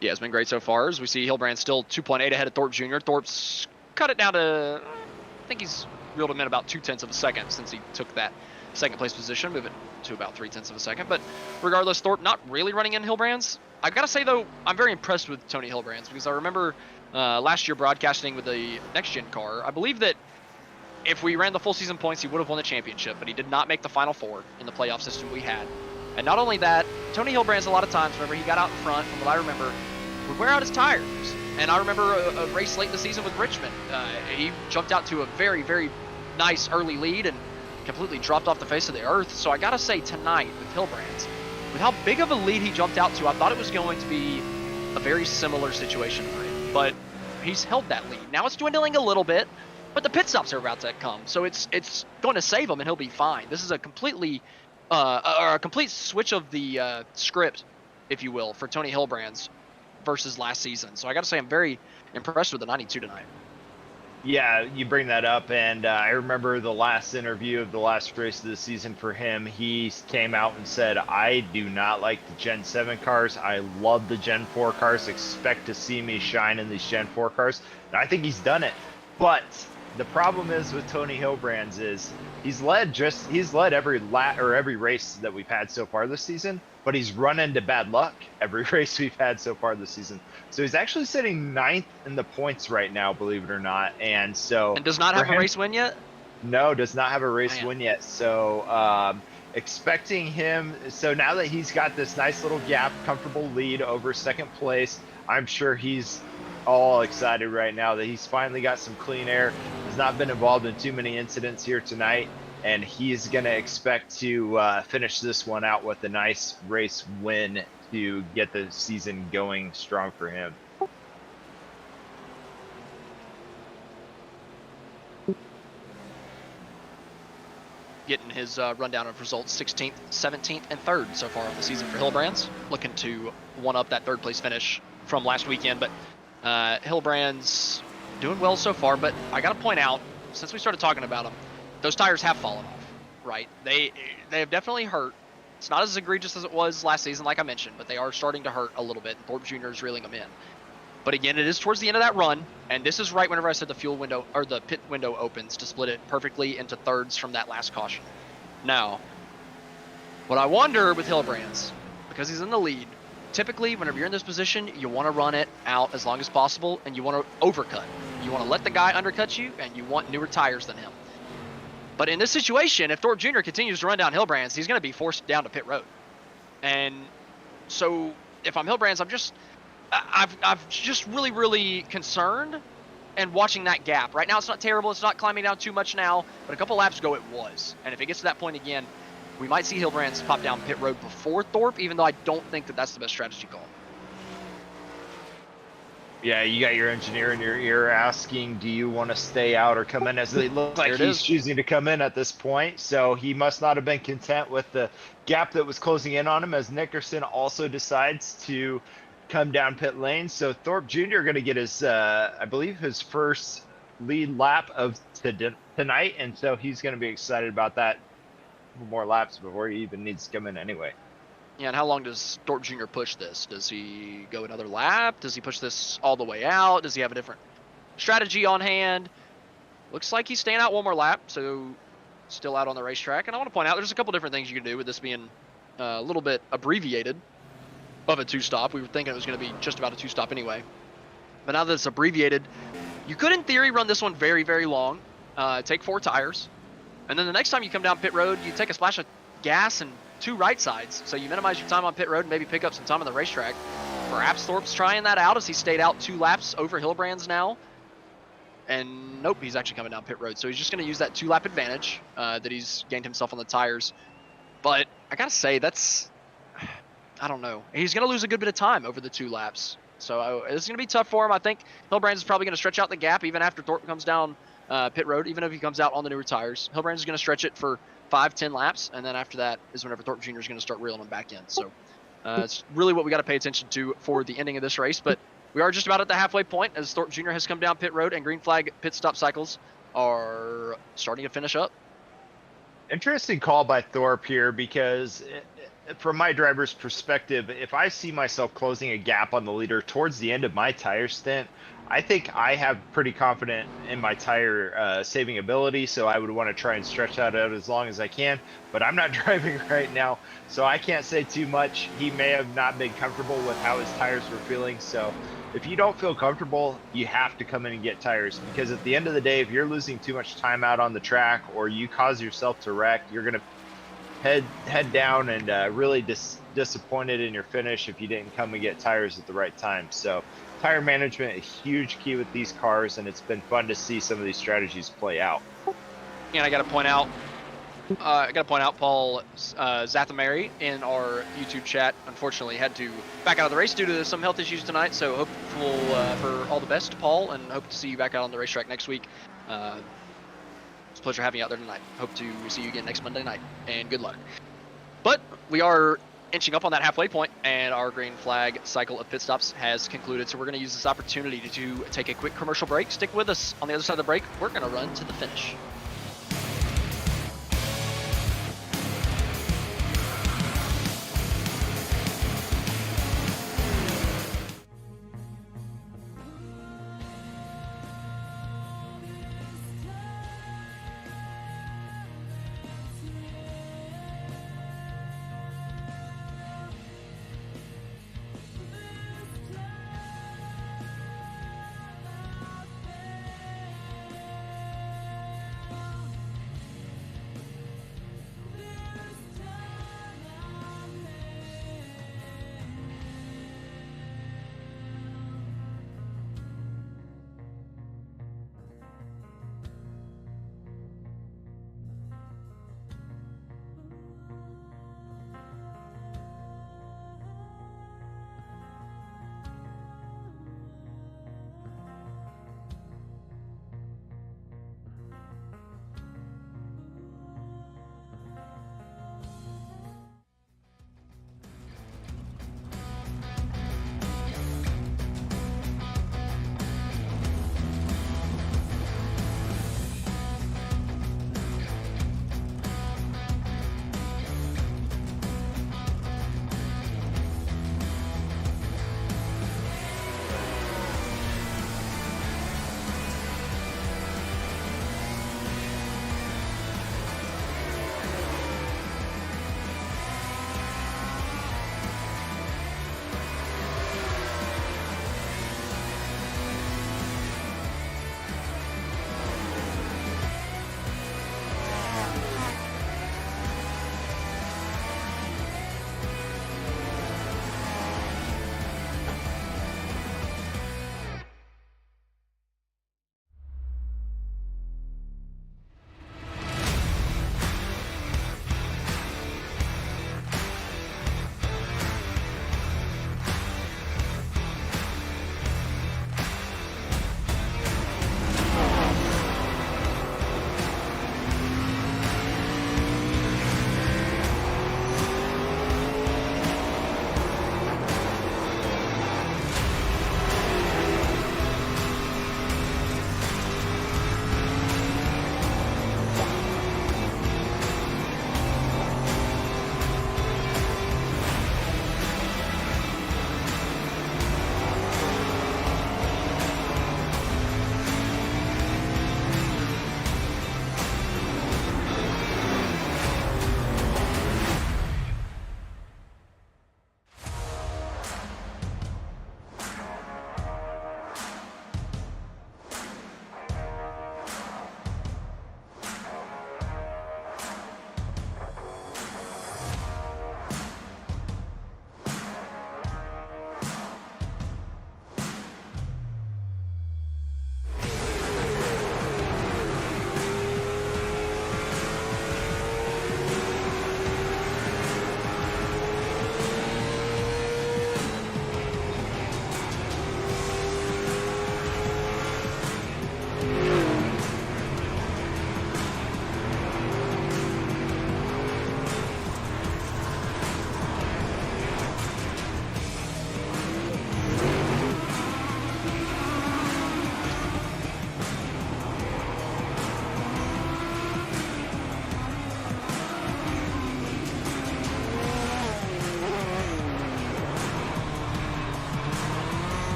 Yeah, it's been great so far. As we see, Hilbrand still 2.8 ahead of Thorpe Jr. Thorpe's cut it down to, I think he's reeled him in about 0.2 of a second since he took that second place position, moving to about 0.3 of a second. But regardless, Thorpe not really running in Hilbrand's. I've got to say, though, I'm very impressed with Tony Hilbrand's because I remember last year broadcasting with the next-gen car. I believe that if we ran the full season points, he would have won the championship, but he did not make the Final Four in the playoff system we had. And not only that, Tony Hilbrand's a lot of times, whenever he got out in front, from what I remember, would wear out his tires. And I remember a race late in the season with Richmond. He jumped out to a very, very nice early lead and completely dropped off the face of the earth. So I got to say tonight with Hilbrand's, with how big of a lead he jumped out to, I thought it was going to be a very similar situation for him. But he's held that lead. Now it's dwindling a little bit, but the pit stops are about to come. So it's going to save him and he'll be fine. This is a completely a complete switch of the script, if you will, for Tony Hilbrand's versus last season. So I got to say I'm very impressed with the 92 tonight. Yeah, you bring that up, and I remember the last interview of the last race of the season for him. He came out and said, I do not like the Gen 7 cars. I love the Gen 4 cars. Expect to see me shine in these Gen 4 cars. And I think he's done it. But the problem is with Tony Hilbrand's is he's led every lap or every race that we've had so far this season, but he's run into bad luck every race we've had so far this season. So he's actually sitting 9th in the points right now, believe it or not. And does not have a race win yet? No, does not have a race win yet. So expecting him, so now that he's got this nice little gap, comfortable lead over second place, I'm sure he's all excited right now that he's finally got some clean air, has not been involved in too many incidents here tonight, and he's going to expect to finish this one out with a nice race win to get the season going strong for him. Getting his rundown of results, 16th, 17th, and 3rd so far on the season for Hilbrand's. Looking to one-up that third place finish from last weekend, but Hilbrand's doing well so far. But I got to point out, since we started talking about them, those tires have fallen off, right? They have definitely hurt. It's not as egregious as it was last season, like I mentioned, but they are starting to hurt a little bit. Thorpe Jr. is reeling them in. But again, it is towards the end of that run, and this is right whenever I said the fuel window or the pit window opens to split it perfectly into thirds from that last caution. Now, what I wonder with Hilbrand's, because he's in the lead, typically whenever you're in this position, you want to run it out as long as possible, and you want to overcut. You want to let the guy undercut you, and you want newer tires than him. But in this situation, if Thorpe Jr. continues to run down Hilbrand's, he's going to be forced down to pit road. And so if I'm Hilbrand's, I've just really, really concerned and watching that gap. Right now it's not terrible. It's not climbing down too much now, but a couple laps ago it was. And if it gets to that point again, we might see Hilbrand's pop down pit road before Thorpe, even though I don't think that that's the best strategy call. Yeah, you got your engineer in your ear asking, do you want to stay out or come in? As it looks like he's choosing to come in at this point. So he must not have been content with the gap that was closing in on him, as Nickerson also decides to come down pit lane. So Thorpe Jr. going to get his, I believe, his first lead lap of tonight. And so he's going to be excited about that. More laps before he even needs to come in anyway. Yeah, and how long does Thorpe Jr. push this? Does he go another lap? Does he push this all the way out? Does he have a different strategy on hand? Looks like he's staying out one more lap, so still out on the racetrack. And I want to point out there's a couple different things you can do with this being a little bit abbreviated of a two-stop. We were thinking it was going to be just about a two-stop anyway. But now that it's abbreviated, you could, in theory, run this one very, very long, take 4 tires, and then the next time you come down pit road, you take a splash of gas and 2 right sides, so you minimize your time on pit road and maybe pick up some time on the racetrack. Perhaps Thorpe's trying that out as he stayed out 2 laps over Hilbrand's now. And nope, he's actually coming down pit road. So he's just going to use that 2-lap advantage that he's gained himself on the tires. But I got to say, I don't know. He's going to lose a good bit of time over the 2 laps. So it's going to be tough for him. I think Hilbrand's is probably going to stretch out the gap even after Thorpe comes down pit road, even if he comes out on the newer tires. Hilbrand's is going to stretch it for 5-10 laps, and then after that is whenever Thorpe Jr. is going to start reeling them back in. So it's really what we got to pay attention to for the ending of this race. But we are just about at the halfway point as Thorpe Jr. has come down pit road and green flag pit stop cycles are starting to finish up. Interesting call by Thorpe here, because from my driver's perspective, if I see myself closing a gap on the leader towards the end of my tire stint, I think I have pretty confident in my tire saving ability. So I would want to try and stretch that out as long as I can. But I'm not driving right now, so I can't say too much. He may have not been comfortable with how his tires were feeling. So if you don't feel comfortable, you have to come in and get tires, because at the end of the day, if you're losing too much time out on the track or you cause yourself to wreck, you're going to head down and really disappointed in your finish if you didn't come and get tires at the right time. So tire management is a huge key with these cars, and it's been fun to see some of these strategies play out. And I got to point out, Paul Zathamary in our YouTube chat unfortunately had to back out of the race due to some health issues tonight. So hopeful for all the best, Paul, and hope to see you back out on the racetrack next week. It's a pleasure having you out there tonight. Hope to see you again next Monday night, and good luck. But we are inching up on that halfway point, and our green flag cycle of pit stops has concluded. So we're going to use this opportunity to take a quick commercial break. Stick with us. On the other side of the break, we're going to run to the finish.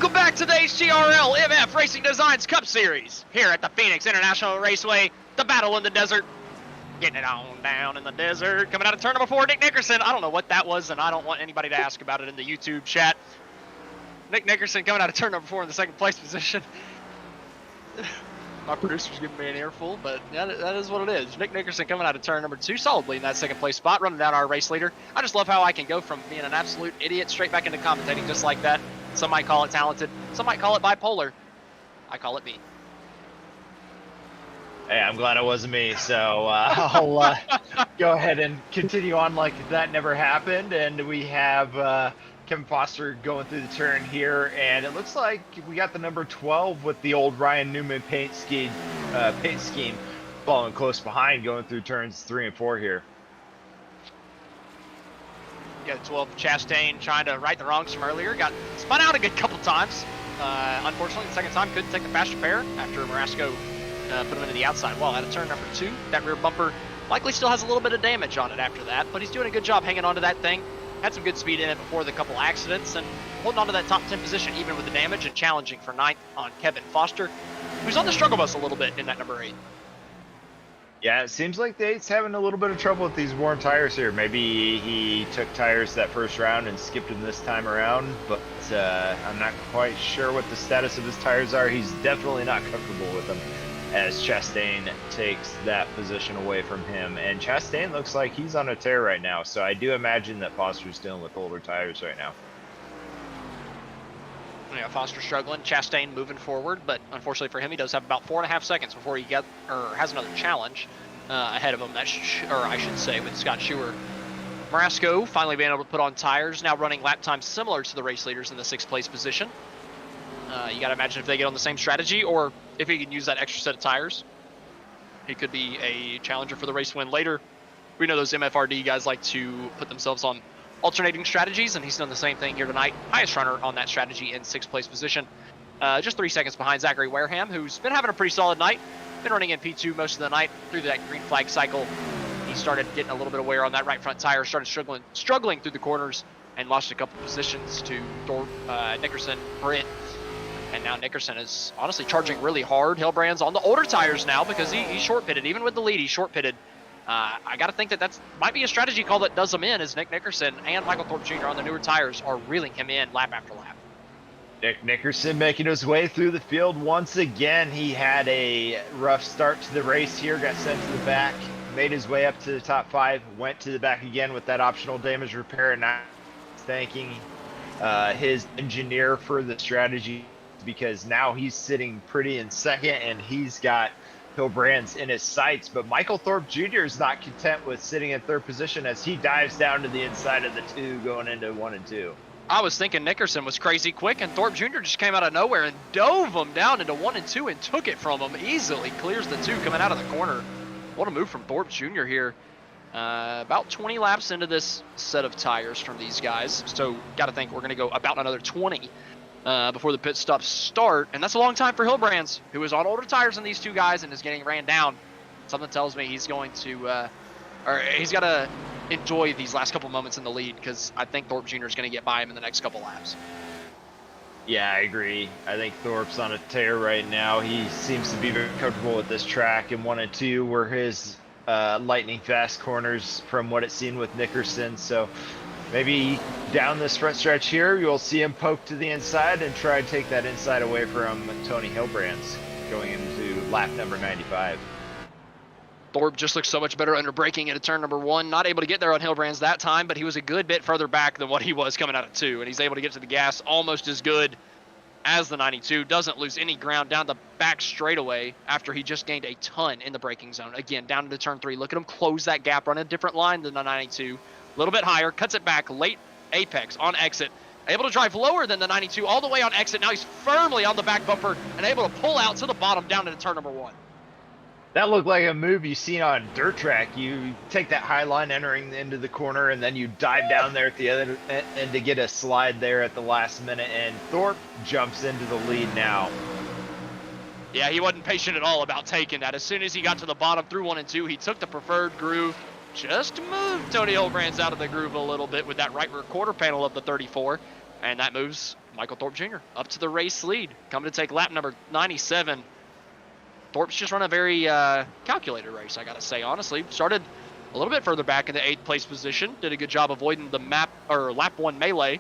Welcome back to the HTRL MF Racing Designs Cup Series here at the Phoenix International Raceway. The battle in the desert. Getting it on down in the desert. Coming out of turn number 4, Nick Nickerson. I don't know what that was, and I don't want anybody to ask about it in the YouTube chat. Nick Nickerson coming out of turn number 4 in the second place position. My producer's giving me an earful, but yeah, that is what it is. Nick Nickerson coming out of turn number 2 solidly in that second place spot, running down our race leader. I just love how I can go from being an absolute idiot straight back into commentating just like that. Some might call it talented. Some might call it bipolar. I call it me. Hey, I'm glad it wasn't me. So I'll go ahead and continue on like that never happened. And we have Kevin Foster going through the turn here. And it looks like we got the number 12 with the old Ryan Newman paint scheme following close behind, going through turns 3 and 4 here. Got 12 Chastain trying to right the wrongs from earlier. Got spun out a good couple times. Unfortunately, the second time couldn't take the faster pair after Marasco put him into the outside wall. Out of turn number 2, that rear bumper likely still has a little bit of damage on it after that, but he's doing a good job hanging on to that thing. Had some good speed in it before the couple accidents and holding on to that top 10 position even with the damage and challenging for 9th on Kevin Foster, who's on the struggle bus a little bit in that number 8. Yeah, it seems like the 8's having a little bit of trouble with these warm tires here. Maybe he took tires that first round and skipped them this time around, but I'm not quite sure what the status of his tires are. He's definitely not comfortable with them as Chastain takes that position away from him. And Chastain looks like he's on a tear right now, so I do imagine that Foster's dealing with older tires right now. Yeah, Foster struggling, Chastain moving forward, but unfortunately for him, he does have about 4.5 seconds before he has another challenge ahead of him. Or I should say, with Scott Schuer. Marasco finally being able to put on tires, now running lap times similar to the race leaders in the 6th place position. You got to imagine if they get on the same strategy, or if he can use that extra set of tires, he could be a challenger for the race win later. We know those MFRD guys like to put themselves on alternating strategies, and he's done the same thing here tonight. Highest runner on that strategy in 6th place position. Just 3 seconds behind Zachary Wareham, who's been having a pretty solid night. Been running in P2 most of the night through that green flag cycle. He started getting a little bit of wear on that right front tire, started struggling through the corners, and lost a couple positions to Nickerson, Britt. And now Nickerson is honestly charging really hard. Hillbrand's on the older tires now because he's short pitted. Even with the lead, he's short pitted. I got to think that might be a strategy call that does him in, as Nick Nickerson and Michael Thorpe Jr. on the newer tires are reeling him in lap after lap. Nick Nickerson making his way through the field once again. He had a rough start to the race here, got sent to the back, made his way up to the top 5, went to the back again with that optional damage repair, and now thanking his engineer for the strategy, because now he's sitting pretty in second and he's got Hillbrand's in his sights. But Michael Thorpe Jr. is not content with sitting in 3rd position as he dives down to the inside of the 2 going into 1 and 2. I was thinking Nickerson was crazy quick, and Thorpe Jr. just came out of nowhere and dove him down into 1 and 2 and took it from him easily. Clears the 2 coming out of the corner. What a move from Thorpe Jr. here. About 20 laps into this set of tires from these guys, so got to think we're going to go about another 20 before the pit stops start, and that's a long time for Hillbrand's, who is on older tires than these 2 guys and is getting ran down. Something tells me he's going to, or he's got to enjoy these last couple moments in the lead, because I think Thorpe Jr. is going to get by him in the next couple laps. Yeah, I agree. I think Thorpe's on a tear right now. He seems to be very comfortable with this track, and 1 and 2 were his lightning fast corners from what it's seen with Nickerson. So maybe down this front stretch here, you'll see him poke to the inside and try to take that inside away from Tony Hillbrand's going into lap number 95. Thorpe just looks so much better under braking into turn number 1. Not able to get there on Hillbrand's that time, but he was a good bit further back than what he was coming out of 2. And he's able to get to the gas almost as good as the 92. Doesn't lose any ground down the back straightaway after he just gained a ton in the braking zone. Again, down into turn 3. Look at him close that gap, run a different line than the 92. A little bit higher, cuts it back, late apex on exit. Able to drive lower than the 92 all the way on exit. Now he's firmly on the back bumper and able to pull out to the bottom down into turn number 1. That looked like a move you've seen on dirt track. You take that high line entering into the corner, and then you dive down there at the other end to get a slide there at the last minute, and Thorpe jumps into the lead now. Yeah, he wasn't patient at all about taking that. As soon as he got to the bottom through 1 and 2, he took the preferred groove, just moved Tony Hillbrand's out of the groove a little bit with that right rear quarter panel of the 34, and that moves Michael Thorpe Jr. up to the race lead, coming to take lap number 97. Thorpe's just run a very calculated race, I gotta say, honestly. Started a little bit further back in the 8th place position, did a good job avoiding the lap 1 melee,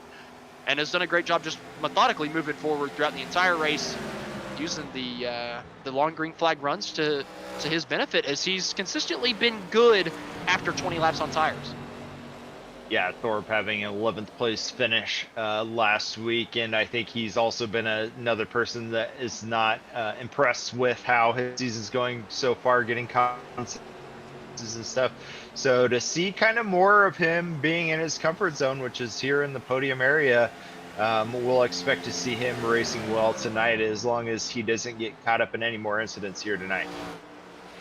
and has done a great job just methodically moving forward throughout the entire race, using the long green flag runs to his benefit, as he's consistently been good after 20 laps on tires. Yeah, Thorpe having an 11th place finish last week, and I think he's also been another person that is not impressed with how his season's going so far, getting consequences and stuff. So to see kind of more of him being in his comfort zone, which is here in the podium area, we'll expect to see him racing well tonight, as long as he doesn't get caught up in any more incidents here tonight.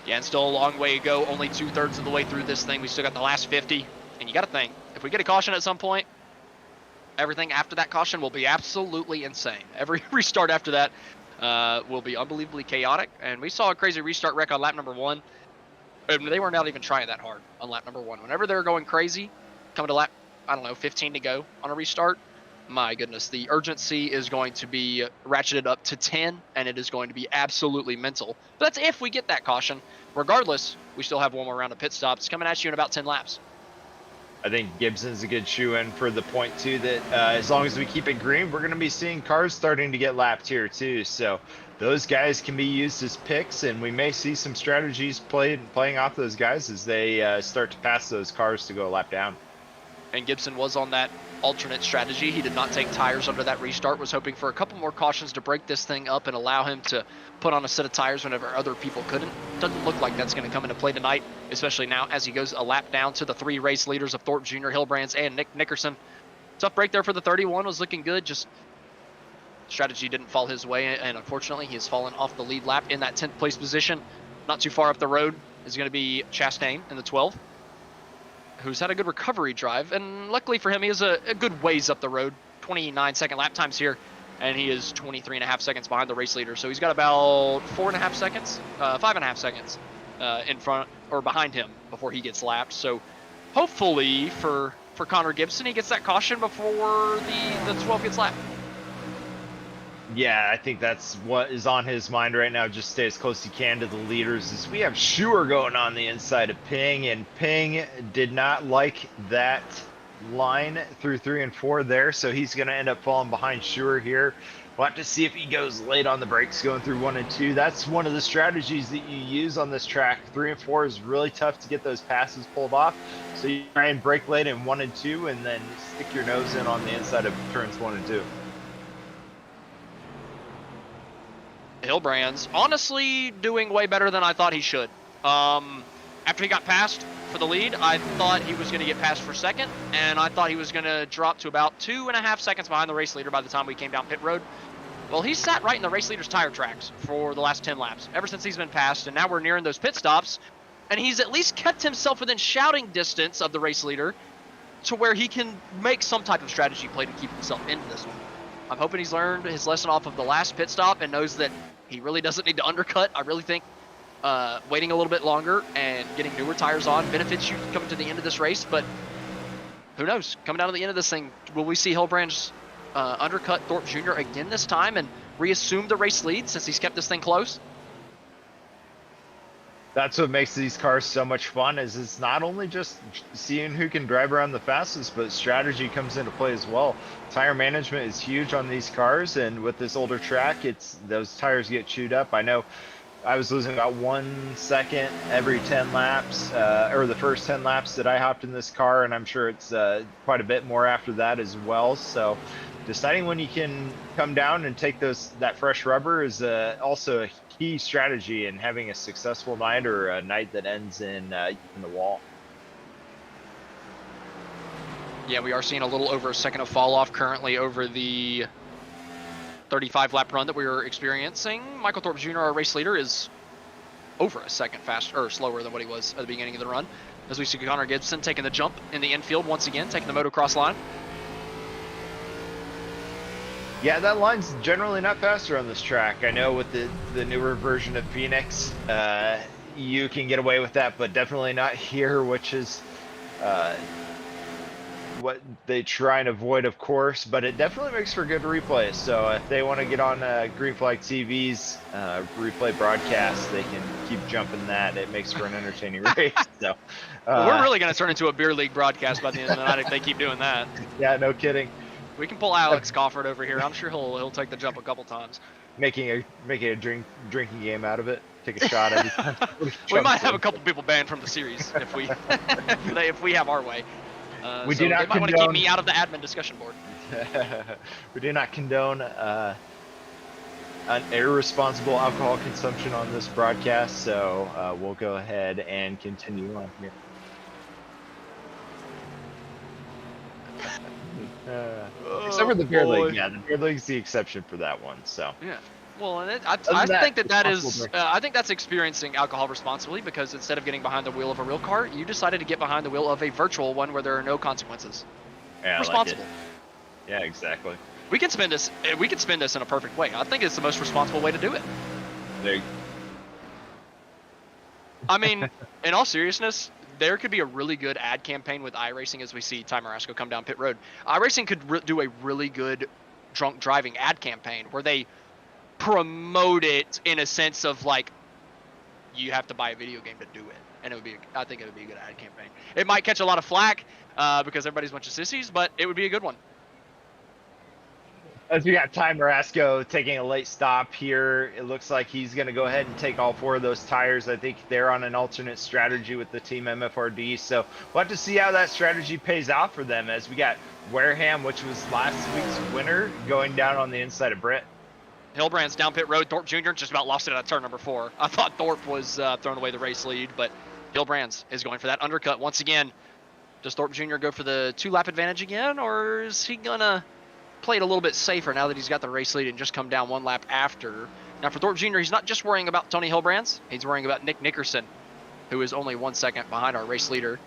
Yeah, and still a long way to go, only 2/3 of the way through this thing. We still got the last 50, and you got to think, if we get a caution at some point, everything after that caution will be absolutely insane. Every restart after that will be unbelievably chaotic, and we saw a crazy restart wreck on lap number 1. And they were not even trying that hard on lap number 1. Whenever they're going crazy, coming to lap, 15 to go on a restart, my goodness, the urgency is going to be ratcheted up to 10, and it is going to be absolutely mental. But that's if we get that caution. Regardless, we still have one more round of pit stops coming at you in about 10 laps. I think Gibson's a good shoe-in for the point, too, that as long as we keep it green, we're going to be seeing cars starting to get lapped here, too. So those guys can be used as picks, and we may see some strategies playing off those guys as they start to pass those cars to go a lap down. And Gibson was on that alternate strategy. He did not take tires under that restart, was hoping for a couple more cautions to break this thing up and allow him to put on a set of tires whenever other people couldn't. Doesn't look like that's going to come into play tonight, especially now as he goes a lap down to the 3 race leaders of Thorpe Jr., Hillbrands, and Nick Nickerson. Tough break there for the 31, was looking good, just strategy didn't fall his way, and unfortunately he has fallen off the lead lap in that 10th place position. Not too far up the road is going to be Chastain in the 12, who's had a good recovery drive, and luckily for him, he is a good ways up the road. 29-second lap times here, and he is 23.5 seconds behind the race leader. So he's got about 4.5 seconds, 5.5 seconds in front or behind him before he gets lapped. So hopefully for Connor Gibson, he gets that caution before the 12 gets lapped. Yeah, I think that's what is on his mind right now. Just stay as close as he can to the leaders. As we have Schuer going on the inside of Ping, and Ping did not like that line through 3 and 4 there, so he's going to end up falling behind Schuer here. We'll have to see if he goes late on the brakes going through 1 and 2. That's one of the strategies that you use on this track. 3 and 4 is really tough to get those passes pulled off, so you try and brake late in 1 and 2 and then stick your nose in on the inside of turns 1 and 2. Hillbrands honestly doing way better than I thought he should. After he got passed for the lead, I thought he was going to get passed for second, and I thought he was going to drop to about 2.5 seconds behind the race leader by the time we came down pit road. Well, he sat right in the race leader's tire tracks for the last 10 laps, ever since he's been passed, and now we're nearing those pit stops, and he's at least kept himself within shouting distance of the race leader to where he can make some type of strategy play to keep himself into this one. I'm hoping he's learned his lesson off of the last pit stop and knows that he really doesn't need to undercut. I really think waiting a little bit longer and getting newer tires on benefits you coming to the end of this race, but who knows? Coming down to the end of this thing, will we see Hillbrands undercut Thorpe Jr. again this time and reassume the race lead since he's kept this thing close? That's what makes these cars so much fun, is it's not only just seeing who can drive around the fastest, but strategy comes into play as well. Tire management is huge on these cars, and with this older track, those tires get chewed up. I know I was losing about 1 second every 10 laps, or the first 10 laps that I hopped in this car, and I'm sure it's quite a bit more after that as well. So deciding when you can come down and take that fresh rubber is also a key strategy in having a successful night, or a night that ends in the wall. Yeah, we are seeing a little over a second of fall off currently over the 35 lap run that we were experiencing. Michael Thorpe Jr., our race leader, is over a second faster or slower than what he was at the beginning of the run, as we see Connor Gibson taking the jump in the infield once again, taking the motocross line. Yeah, that line's generally not faster on this track. I know with the newer version of Phoenix, you can get away with that, but definitely not here, which is what they try and avoid, of course, but it definitely makes for good replay. So if they want to get on Green Flag TV's replay broadcast, they can keep jumping that. It makes for an entertaining race. So well, we're really going to turn into a beer league broadcast by the end of the night if they keep doing that. yeah, no kidding. We can pull Alex Gofford over here. I'm sure he'll take the jump a couple times. Making a drinking game out of it. Take a shot every time. We might have a couple people banned from the series if we if we have our way. We so do not they might want to keep me out of the admin discussion board. We do not condone an irresponsible alcohol consumption on this broadcast, so we'll go ahead and continue on here. Except for the beer league, yeah, the beer league's the exception for that one. So yeah. Well, and I think that is, I think that's experiencing alcohol responsibly, because instead of getting behind the wheel of a real car, you decided to get behind the wheel of a virtual one where there are no consequences. Yeah, responsible. Like yeah, exactly. We can spend this. We can spend this in a perfect way. I think it's the most responsible way to do it. There. I mean, in all seriousness, there could be a really good ad campaign with iRacing as we see Ty Marasco come down pit road. iRacing could do a really good drunk driving ad campaign where they promote it in a sense of like, you have to buy a video game to do it, and I think it would be a good ad campaign. It might catch a lot of flack because everybody's a bunch of sissies, but it would be a good one. As we got Ty Marasco taking a late stop here, it looks like he's going to go ahead and take all 4 of those tires. I think they're on an alternate strategy with the Team MFRD, so we'll have to see how that strategy pays out for them, as we got Wareham, which was last week's winner, going down on the inside of Britt. Hilbrand's down pit road. Thorpe Jr. just about lost it at turn number 4. I thought Thorpe was throwing away the race lead, but Hilbrand's is going for that undercut once again. Does Thorpe Jr. go for the 2-lap advantage again, or is he going to play it a little bit safer now that he's got the race lead and just come down 1 lap after? Now for Thorpe Jr., he's not just worrying about Tony Hilbrands. He's worrying about Nick Nickerson, who is only 1 second behind our race leader.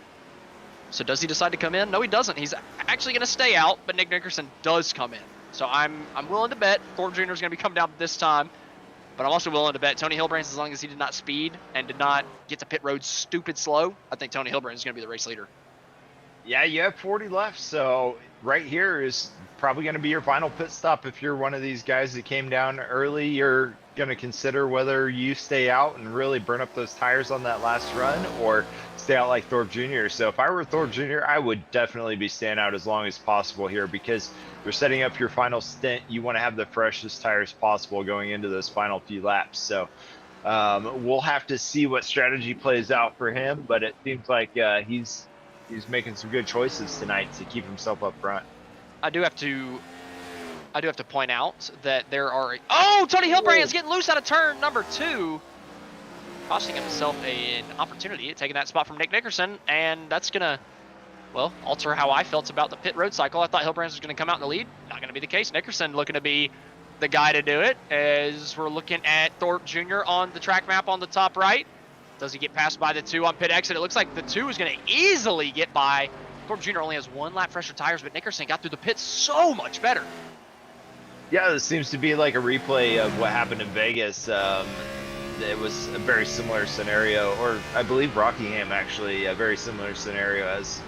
So does he decide to come in? No, he doesn't. He's actually going to stay out, but Nick Nickerson does come in. So I'm willing to bet Thorpe Jr. is going to be coming down this time, but I'm also willing to bet Tony Hilbrands, as long as he did not speed and did not get to pit road stupid slow, I think Tony Hilbrands is going to be the race leader. Yeah, you have 40 left, so right here is probably going to be your final pit stop. If you're one of these guys that came down early, you're going to consider whether you stay out and really burn up those tires on that last run, or stay out like Thorpe Jr. So if I were Thorpe Jr., I would definitely be staying out as long as possible here, because you're setting up your final stint. You want to have the freshest tires possible going into those final few laps. So we'll have to see what strategy plays out for him, but it seems like he's making some good choices tonight to keep himself up front. I do have to point out that there are Tony Hilbrand's getting loose out of turn number 2, costing himself an opportunity at taking that spot from Nick Nickerson, and that's gonna, well, alter how I felt about the pit road cycle. I thought Hilbrands was gonna come out in the lead. Not gonna be the case. Nickerson looking to be the guy to do it, as we're looking at Thorpe Jr. on the track map on the top right. Does he get passed by the 2 on pit exit? It looks like the 2 is going to easily get by. Thorpe Jr. only has 1 lap fresher tires, but Nickerson got through the pits so much better. Yeah, this seems to be like a replay of what happened in Vegas. It was a very similar scenario, or I believe Rockingham actually, a very similar scenario as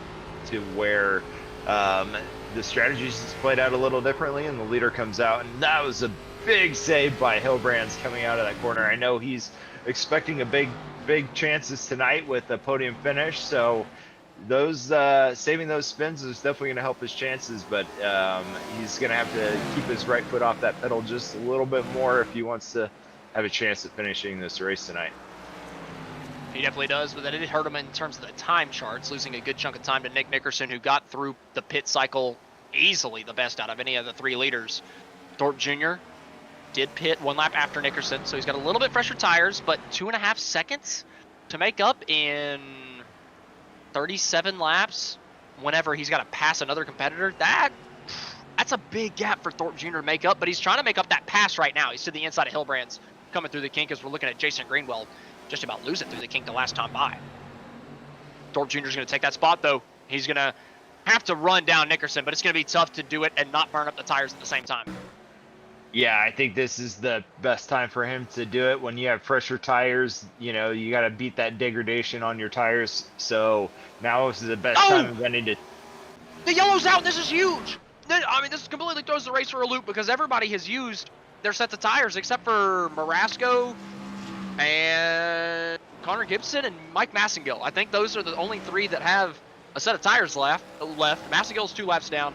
to where the strategies just played out a little differently, and the leader comes out, and that was a big save by Hilbrands coming out of that corner. I know he's expecting a big chances tonight with a podium finish, so those saving those spins is definitely going to help his chances, but he's going to have to keep his right foot off that pedal just a little bit more if he wants to have a chance at finishing this race tonight. He definitely does, but that did hurt him in terms of the time charts, losing a good chunk of time to Nick Nickerson, who got through the pit cycle easily the best out of any of the 3 leaders. Thorpe Jr. did pit 1 lap after Nickerson, so he's got a little bit fresher tires, but 2.5 seconds to make up in 37 laps whenever he's got to pass another competitor. That's a big gap for Thorpe Jr. to make up, but he's trying to make up that pass right now. He's to the inside of Hilbrands coming through the kink, as we're looking at Jason Greenwell just about losing through the kink the last time by. Thorpe Jr. is going to take that spot, though. He's going to have to run down Nickerson, but it's going to be tough to do it and not burn up the tires at the same time. Yeah, I think this is the best time for him to do it. When you have fresher tires, you know, you got to beat that degradation on your tires. So now is the best time of running to. The yellow's out. This is huge. I mean, this completely throws the race for a loop because everybody has used their sets of tires except for Marasco and Connor Gibson and Mike Massengill. I think those are the only three that have a set of tires left. Massengill's 2 laps down.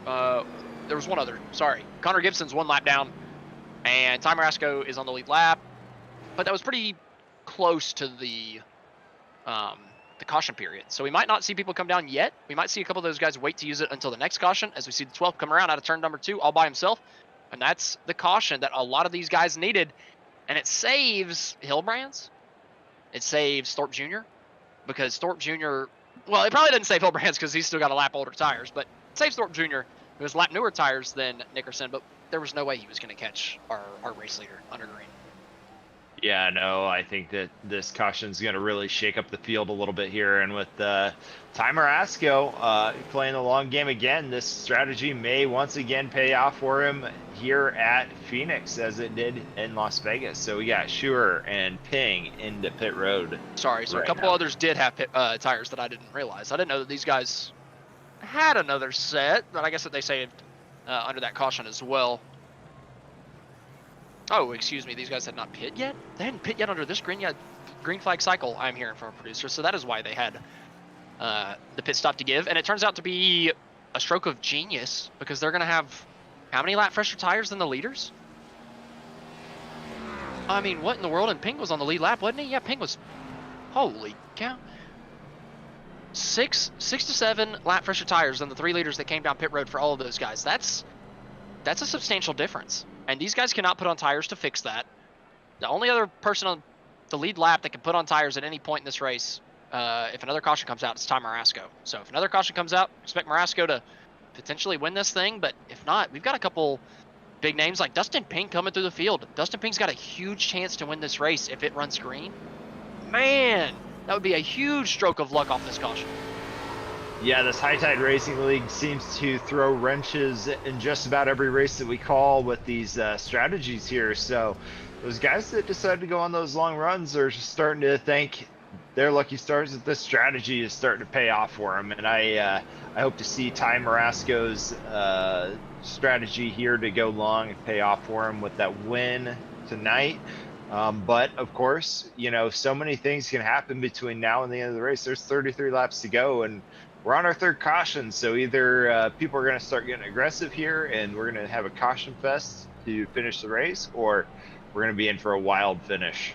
There was one other. Sorry. Connor Gibson's 1 lap down. And Ty Marasco is on the lead lap. But that was pretty close to the caution period. So we might not see people come down yet. We might see a couple of those guys wait to use it until the next caution as we see the 12th come around out of turn number 2 all by himself. And that's the caution that a lot of these guys needed. And it saves Hillbrands. It saves Thorpe Jr. Because Thorpe Jr., well, it probably doesn't save Hillbrands because he's still got a lap older tires, but it saves Thorpe Jr., who has lap newer tires than Nickerson, but there was no way he was going to catch our race leader under green. Yeah, no, I think that this caution is going to really shake up the field a little bit here. And with Ty Marasco playing the long game again, this strategy may once again pay off for him here at Phoenix as it did in Las Vegas. So we got Schuer and Ping into pit road. Sorry, so right a couple others did have tires that I didn't realize. I didn't know that these guys had another set, but I guess that they saved under that caution as well. Oh, excuse me, these guys had not pit yet? They hadn't pit yet under this green flag cycle, I'm hearing from a producer, so that is why they had the pit stop to give. And it turns out to be a stroke of genius, because they're going to have how many lap fresher tires than the leaders? I mean, what in the world? And Ping was on the lead lap, wasn't he? Yeah, Ping was, holy cow. 6 to 7 lap fresher tires than the 3 leaders that came down pit road for all of those guys. That's a substantial difference. And these guys cannot put on tires to fix that. The only other person on the lead lap that can put on tires at any point in this race, if another caution comes out, is Ty Marasco. So if another caution comes out, expect Marasco to potentially win this thing. But if not, we've got a couple big names like Dustin Ping coming through the field. Dustin Ping's got a huge chance to win this race if it runs green. Man, that would be a huge stroke of luck off this caution. Yeah, this High Tide Racing League seems to throw wrenches in just about every race that we call with these strategies here. So those guys that decide to go on those long runs are just starting to thank their lucky stars that this strategy is starting to pay off for them. And I hope to see Ty Marasco's strategy here to go long and pay off for him with that win tonight. But of course, you know, so many things can happen between now and the end of the race. There's 33 laps to go, and we're on our 3rd caution. So either people are going to start getting aggressive here and we're going to have a caution fest to finish the race, or we're going to be in for a wild finish.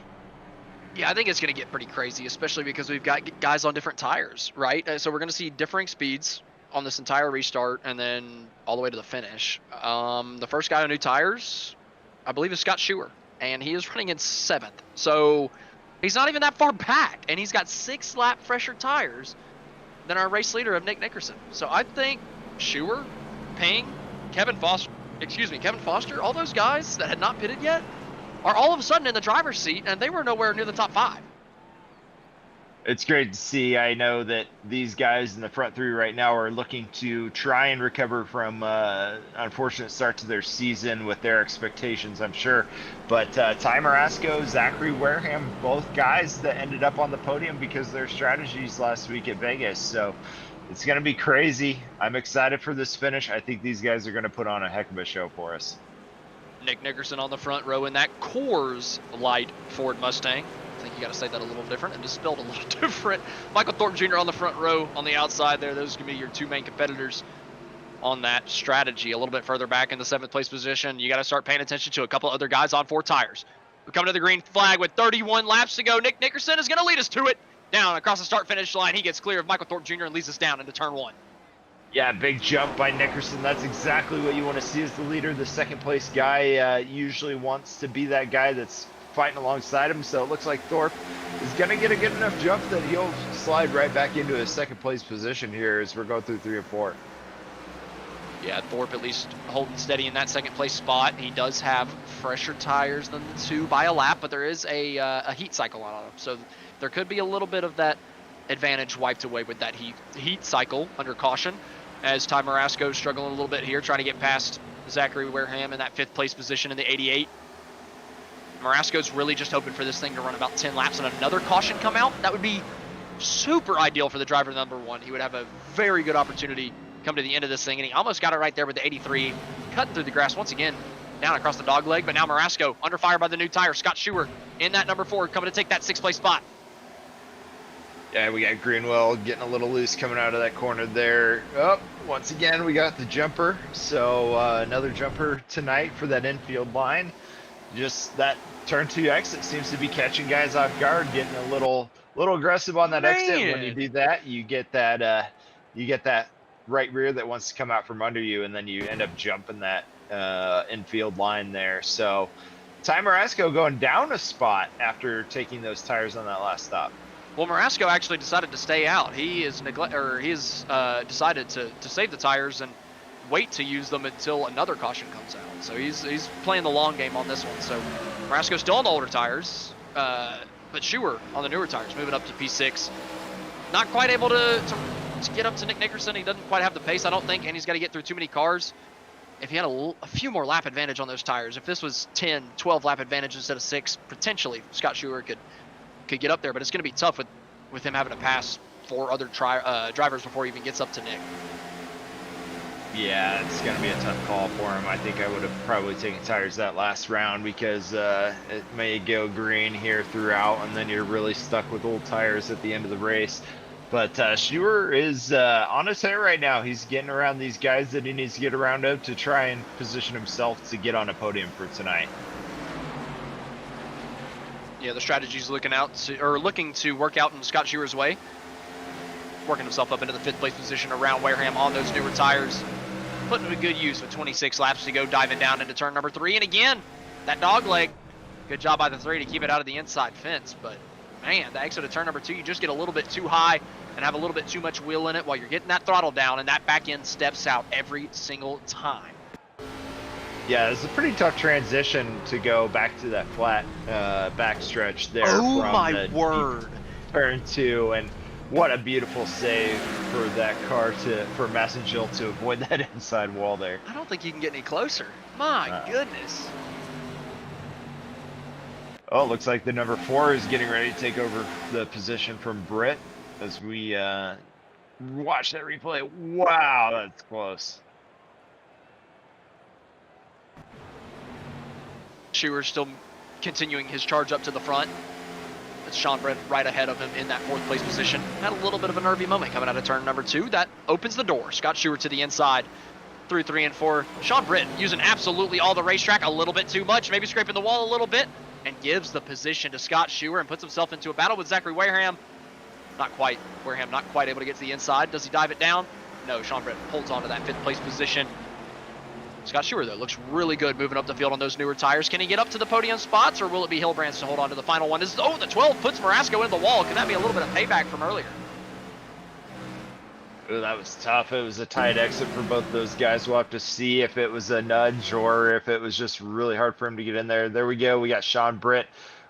Yeah, I think it's going to get pretty crazy, especially because we've got guys on different tires, right? So we're going to see differing speeds on this entire restart and then all the way to the finish. The first guy on new tires, I believe, is Scott Schuer, and he is running in 7th. So he's not even that far back, and he's got 6 lap fresher tires than our race leader of Nick Nickerson. So I think Schuer, Ping, Kevin Foster, all those guys that had not pitted yet are all of a sudden in the driver's seat, and they were nowhere near the top 5. It's great to see. I know that these guys in the front 3 right now are looking to try and recover from unfortunate start to their season with their expectations, I'm sure. But Ty Marasco, Zachary Wareham, both guys that ended up on the podium because of their strategies last week at Vegas. So it's going to be crazy. I'm excited for this finish. I think these guys are going to put on a heck of a show for us. Nick Nickerson on the front row in that Coors Light Ford Mustang. I think you got to say that a little different and just spelled a little different. Michael Thornton Jr. on the front row on the outside there. Those are going to be your 2 main competitors on that strategy. A little bit further back in the 7th place position, you got to start paying attention to a couple other guys on 4 tires. We come to the green flag with 31 laps to go. Nick Nickerson is going to lead us to it. Down across the start-finish line, he gets clear of Michael Thornton Jr. and leads us down into turn 1. Yeah, big jump by Nickerson. That's exactly what you want to see as the leader. The 2nd place guy usually wants to be that guy that's fighting alongside him. So it looks like Thorpe is going to get a good enough jump that he'll slide right back into his 2nd place position here as we're going through 3 and 4. Yeah, Thorpe at least holding steady in that 2nd place spot. He does have fresher tires than the 2 by a lap, but there is a heat cycle on him. So there could be a little bit of that advantage wiped away with that heat cycle under caution, as Ty Marasco is struggling a little bit here, trying to get past Zachary Wareham in that 5th place position in the 88. Marasco's really just hoping for this thing to run about 10 laps and another caution come out. That would be super ideal for the driver number 1. He would have a very good opportunity come to the end of this thing, and he almost got it right there with the 83, cutting through the grass once again, down across the dog leg. But now Marasco under fire by the new tire. Scott Schuer in that number 4, coming to take that 6th place spot. Yeah, we got Greenwell getting a little loose coming out of that corner there. Oh, once again, we got the jumper. So another jumper tonight for that infield line. Just that turn 2 exit seems to be catching guys off guard, getting a little aggressive on that exit. When you do that, you get that right rear that wants to come out from under you, and then you end up jumping that infield line there. So Ty Marasco going down a spot after taking those tires on that last stop. Well, Marasco actually decided to stay out. He is decided to save the tires and wait to use them until another caution comes out. So he's playing the long game on this one. So Marasco still on the older tires, but Schuer on the newer tires, moving up to P6. Not quite able to get up to Nick Nickerson. He doesn't quite have the pace, I don't think, and he's got to get through too many cars. If he had a few more lap advantage on those tires, if this was 10, 12 lap advantage instead of 6, potentially Scott Schuer could get up there, but it's going to be tough with him having to pass 4 other drivers before he even gets up to Nick. Yeah, it's going to be a tough call for him. I think I would have probably taken tires that last round because it may go green here throughout, and then you're really stuck with old tires at the end of the race. But Schuer is on his hair right now. He's getting around these guys that he needs to get around to try and position himself to get on a podium for tonight. Yeah, the strategy's looking to work out in Scott Schuer's way. Working himself up into the 5th place position around Wareham on those newer tires. Putting to good use with 26 laps to go, diving down into turn number 3. And again, that dog leg. Good job by the 3 to keep it out of the inside fence. But man, the exit of turn number 2, you just get a little bit too high and have a little bit too much wheel in it while you're getting that throttle down, and that back end steps out every single time. Yeah, it's a pretty tough transition to go back to that flat backstretch there. Oh from my word! Turn 2, and what a beautiful save for that car for Massengill to avoid that inside wall there. I don't think you can get any closer. My goodness. Oh, it looks like the number 4 is getting ready to take over the position from Britt as we watch that replay. Wow, that's close. Schuer still continuing his charge up to the front. It's Sean Britt right ahead of him in that 4th place position. Had a little bit of a nervy moment coming out of turn number 2. That opens the door. Scott Schuer to the inside through 3 and 4. Sean Britt using absolutely all the racetrack, a little bit too much, maybe scraping the wall a little bit, and gives the position to Scott Schuer and puts himself into a battle with Zachary Wareham. Not quite. Wareham not quite able to get to the inside. Does he dive it down? No, Sean Britt holds on to that 5th place position. Scott Schuer, though, looks really good moving up the field on those newer tires. Can he get up to the podium spots, or will it be Hilbrands to hold on to the final one? The 12 puts Marasco into the wall. Can that be a little bit of payback from earlier? Ooh, that was tough. It was a tight exit for both those guys. We'll have to see if it was a nudge or if it was just really hard for him to get in there. There we go. We got Sean Britt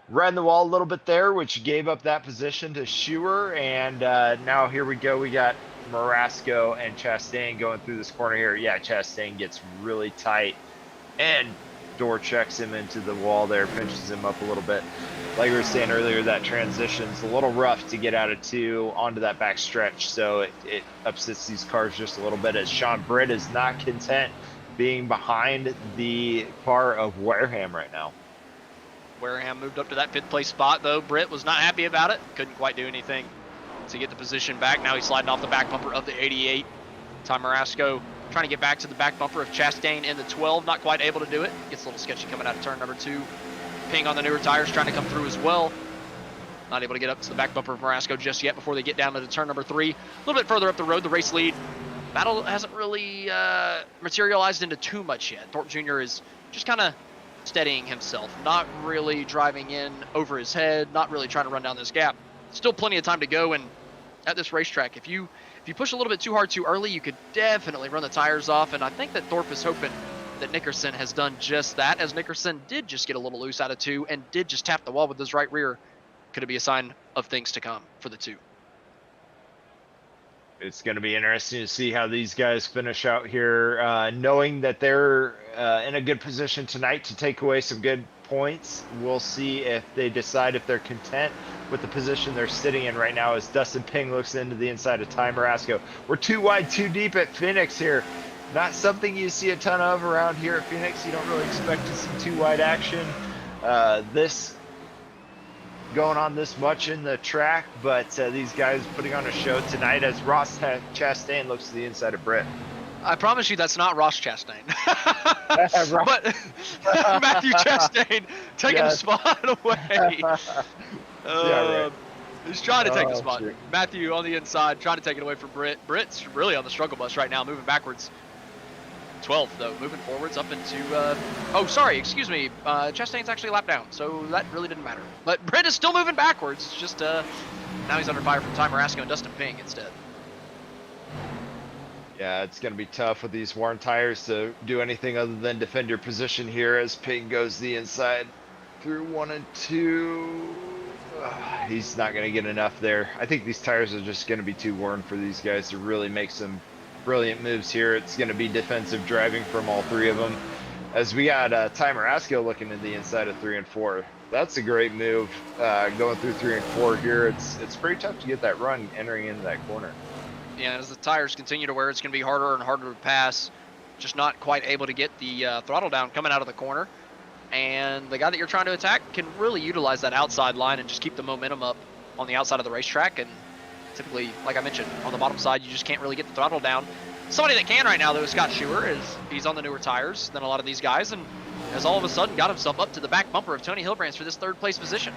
riding the wall a little bit there, which gave up that position to Schuer. And now here we go. We got Marasco and Chastain going through this corner here. Yeah, Chastain gets really tight and door checks him into the wall there, pinches him up a little bit. Like we were saying earlier, that transition's a little rough to get out of 2 onto that back stretch, so it upsets these cars just a little bit, as Sean Britt is not content being behind the car of Wareham right now. Wareham moved up to that 5th place spot, though. Britt was not happy about it. Couldn't quite do anything to get the position back. Now he's sliding off the back bumper of the 88. Ty Marasco trying to get back to the back bumper of Chastain in the 12. Not quite able to do it. Gets a little sketchy coming out of turn number 2. Ping on the newer tires trying to come through as well. Not able to get up to the back bumper of Marasco just yet before they get down to turn number 3. A little bit further up the road, the race lead. Battle hasn't really materialized into too much yet. Thorpe Jr. is just kind of steadying himself. Not really driving in over his head. Not really trying to run down this gap. Still plenty of time to go, and at this racetrack, if you push a little bit too hard too early, you could definitely run the tires off, and I think that Thorpe is hoping that Nickerson has done just that, as Nickerson did just get a little loose out of 2 and did just tap the wall with his right rear. Could it be a sign of things to come for the 2? It's going to be interesting to see how these guys finish out here, knowing that they're in a good position tonight to take away some good points. We'll see if they decide if they're content with the position they're sitting in right now as Dustin Ping looks into the inside of Ty Marasco. We're too wide, too deep at Phoenix here. Not something you see a ton of around here at Phoenix. You don't really expect to see too wide action. This going on this much in the track, but these guys putting on a show tonight as Ross Chastain looks to the inside of Britt. I promise you that's not Ross Chastain. But Matthew Chastain taking a spot away. Right. He's trying to take the spot. Sure. Matthew on the inside, trying to take it away from Britt. Britt's really on the struggle bus right now, moving backwards. 12th, though, moving forwards up into, oh, sorry, excuse me. Chastain's actually a lap down, so that really didn't matter. But Britt is still moving backwards. It's just, now he's under fire from Ty Marasco and Dustin Ping instead. Yeah, it's going to be tough with these worn tires to do anything other than defend your position here as Ping goes the inside through 1 and 2. He's not going to get enough there. I think these tires are just going to be too worn for these guys to really make some brilliant moves here. It's going to be defensive driving from all three of them. As we got Ty Marasco looking in the inside of 3 and 4. That's a great move going through 3 and 4 here. It's pretty tough to get that run entering into that corner. Yeah, as the tires continue to wear, it's going to be harder and harder to pass. Just not quite able to get the throttle down coming out of the corner. And the guy that you're trying to attack can really utilize that outside line and just keep the momentum up on the outside of the racetrack. And typically, like I mentioned, on the bottom side, you just can't really get the throttle down. Somebody that can right now, though, is Scott Schuer. He's on the newer tires than a lot of these guys, and has all of a sudden got himself up to the back bumper of Tony Hilbrands for this 3rd place position.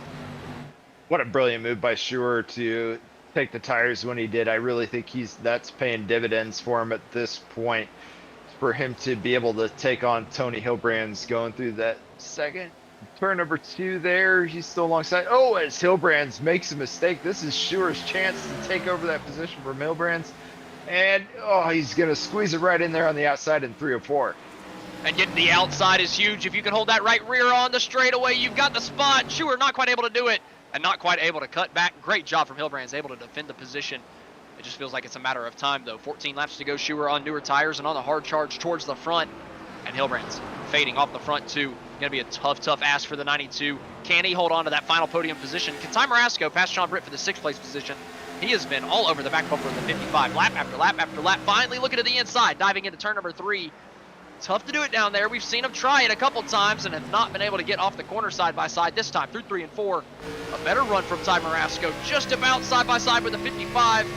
What a brilliant move by Schuer to take the tires when he did. I really think that's paying dividends for him at this point, for him to be able to take on Tony Hilbrands going through that second turn number 2 there. He's still alongside. Oh, as Hilbrands makes a mistake, this is Schuer's chance to take over that position from Hilbrands. And, oh, he's going to squeeze it right in there on the outside in 3 or 4. And getting the outside is huge. If you can hold that right rear on the straightaway, you've got the spot. Schuer not quite able to do it and not quite able to cut back. Great job from Hilbrands, able to defend the position. It just feels like it's a matter of time, though. 14 laps to go. Schuer on newer tires and on the hard charge towards the front. And Hilbrands fading off the front, too. Going to be a tough, tough ask for the 92. Can he hold on to that final podium position? Can Ty Marasco pass Sean Britt for the 6th place position? He has been all over the back bumper of the 55, lap after lap after lap. Finally looking to the inside, diving into turn number 3. Tough to do it down there. We've seen him try it a couple times and have not been able to get off the corner side by side this time through 3 and 4. A better run from Ty Marasco, just about side by side with the 55.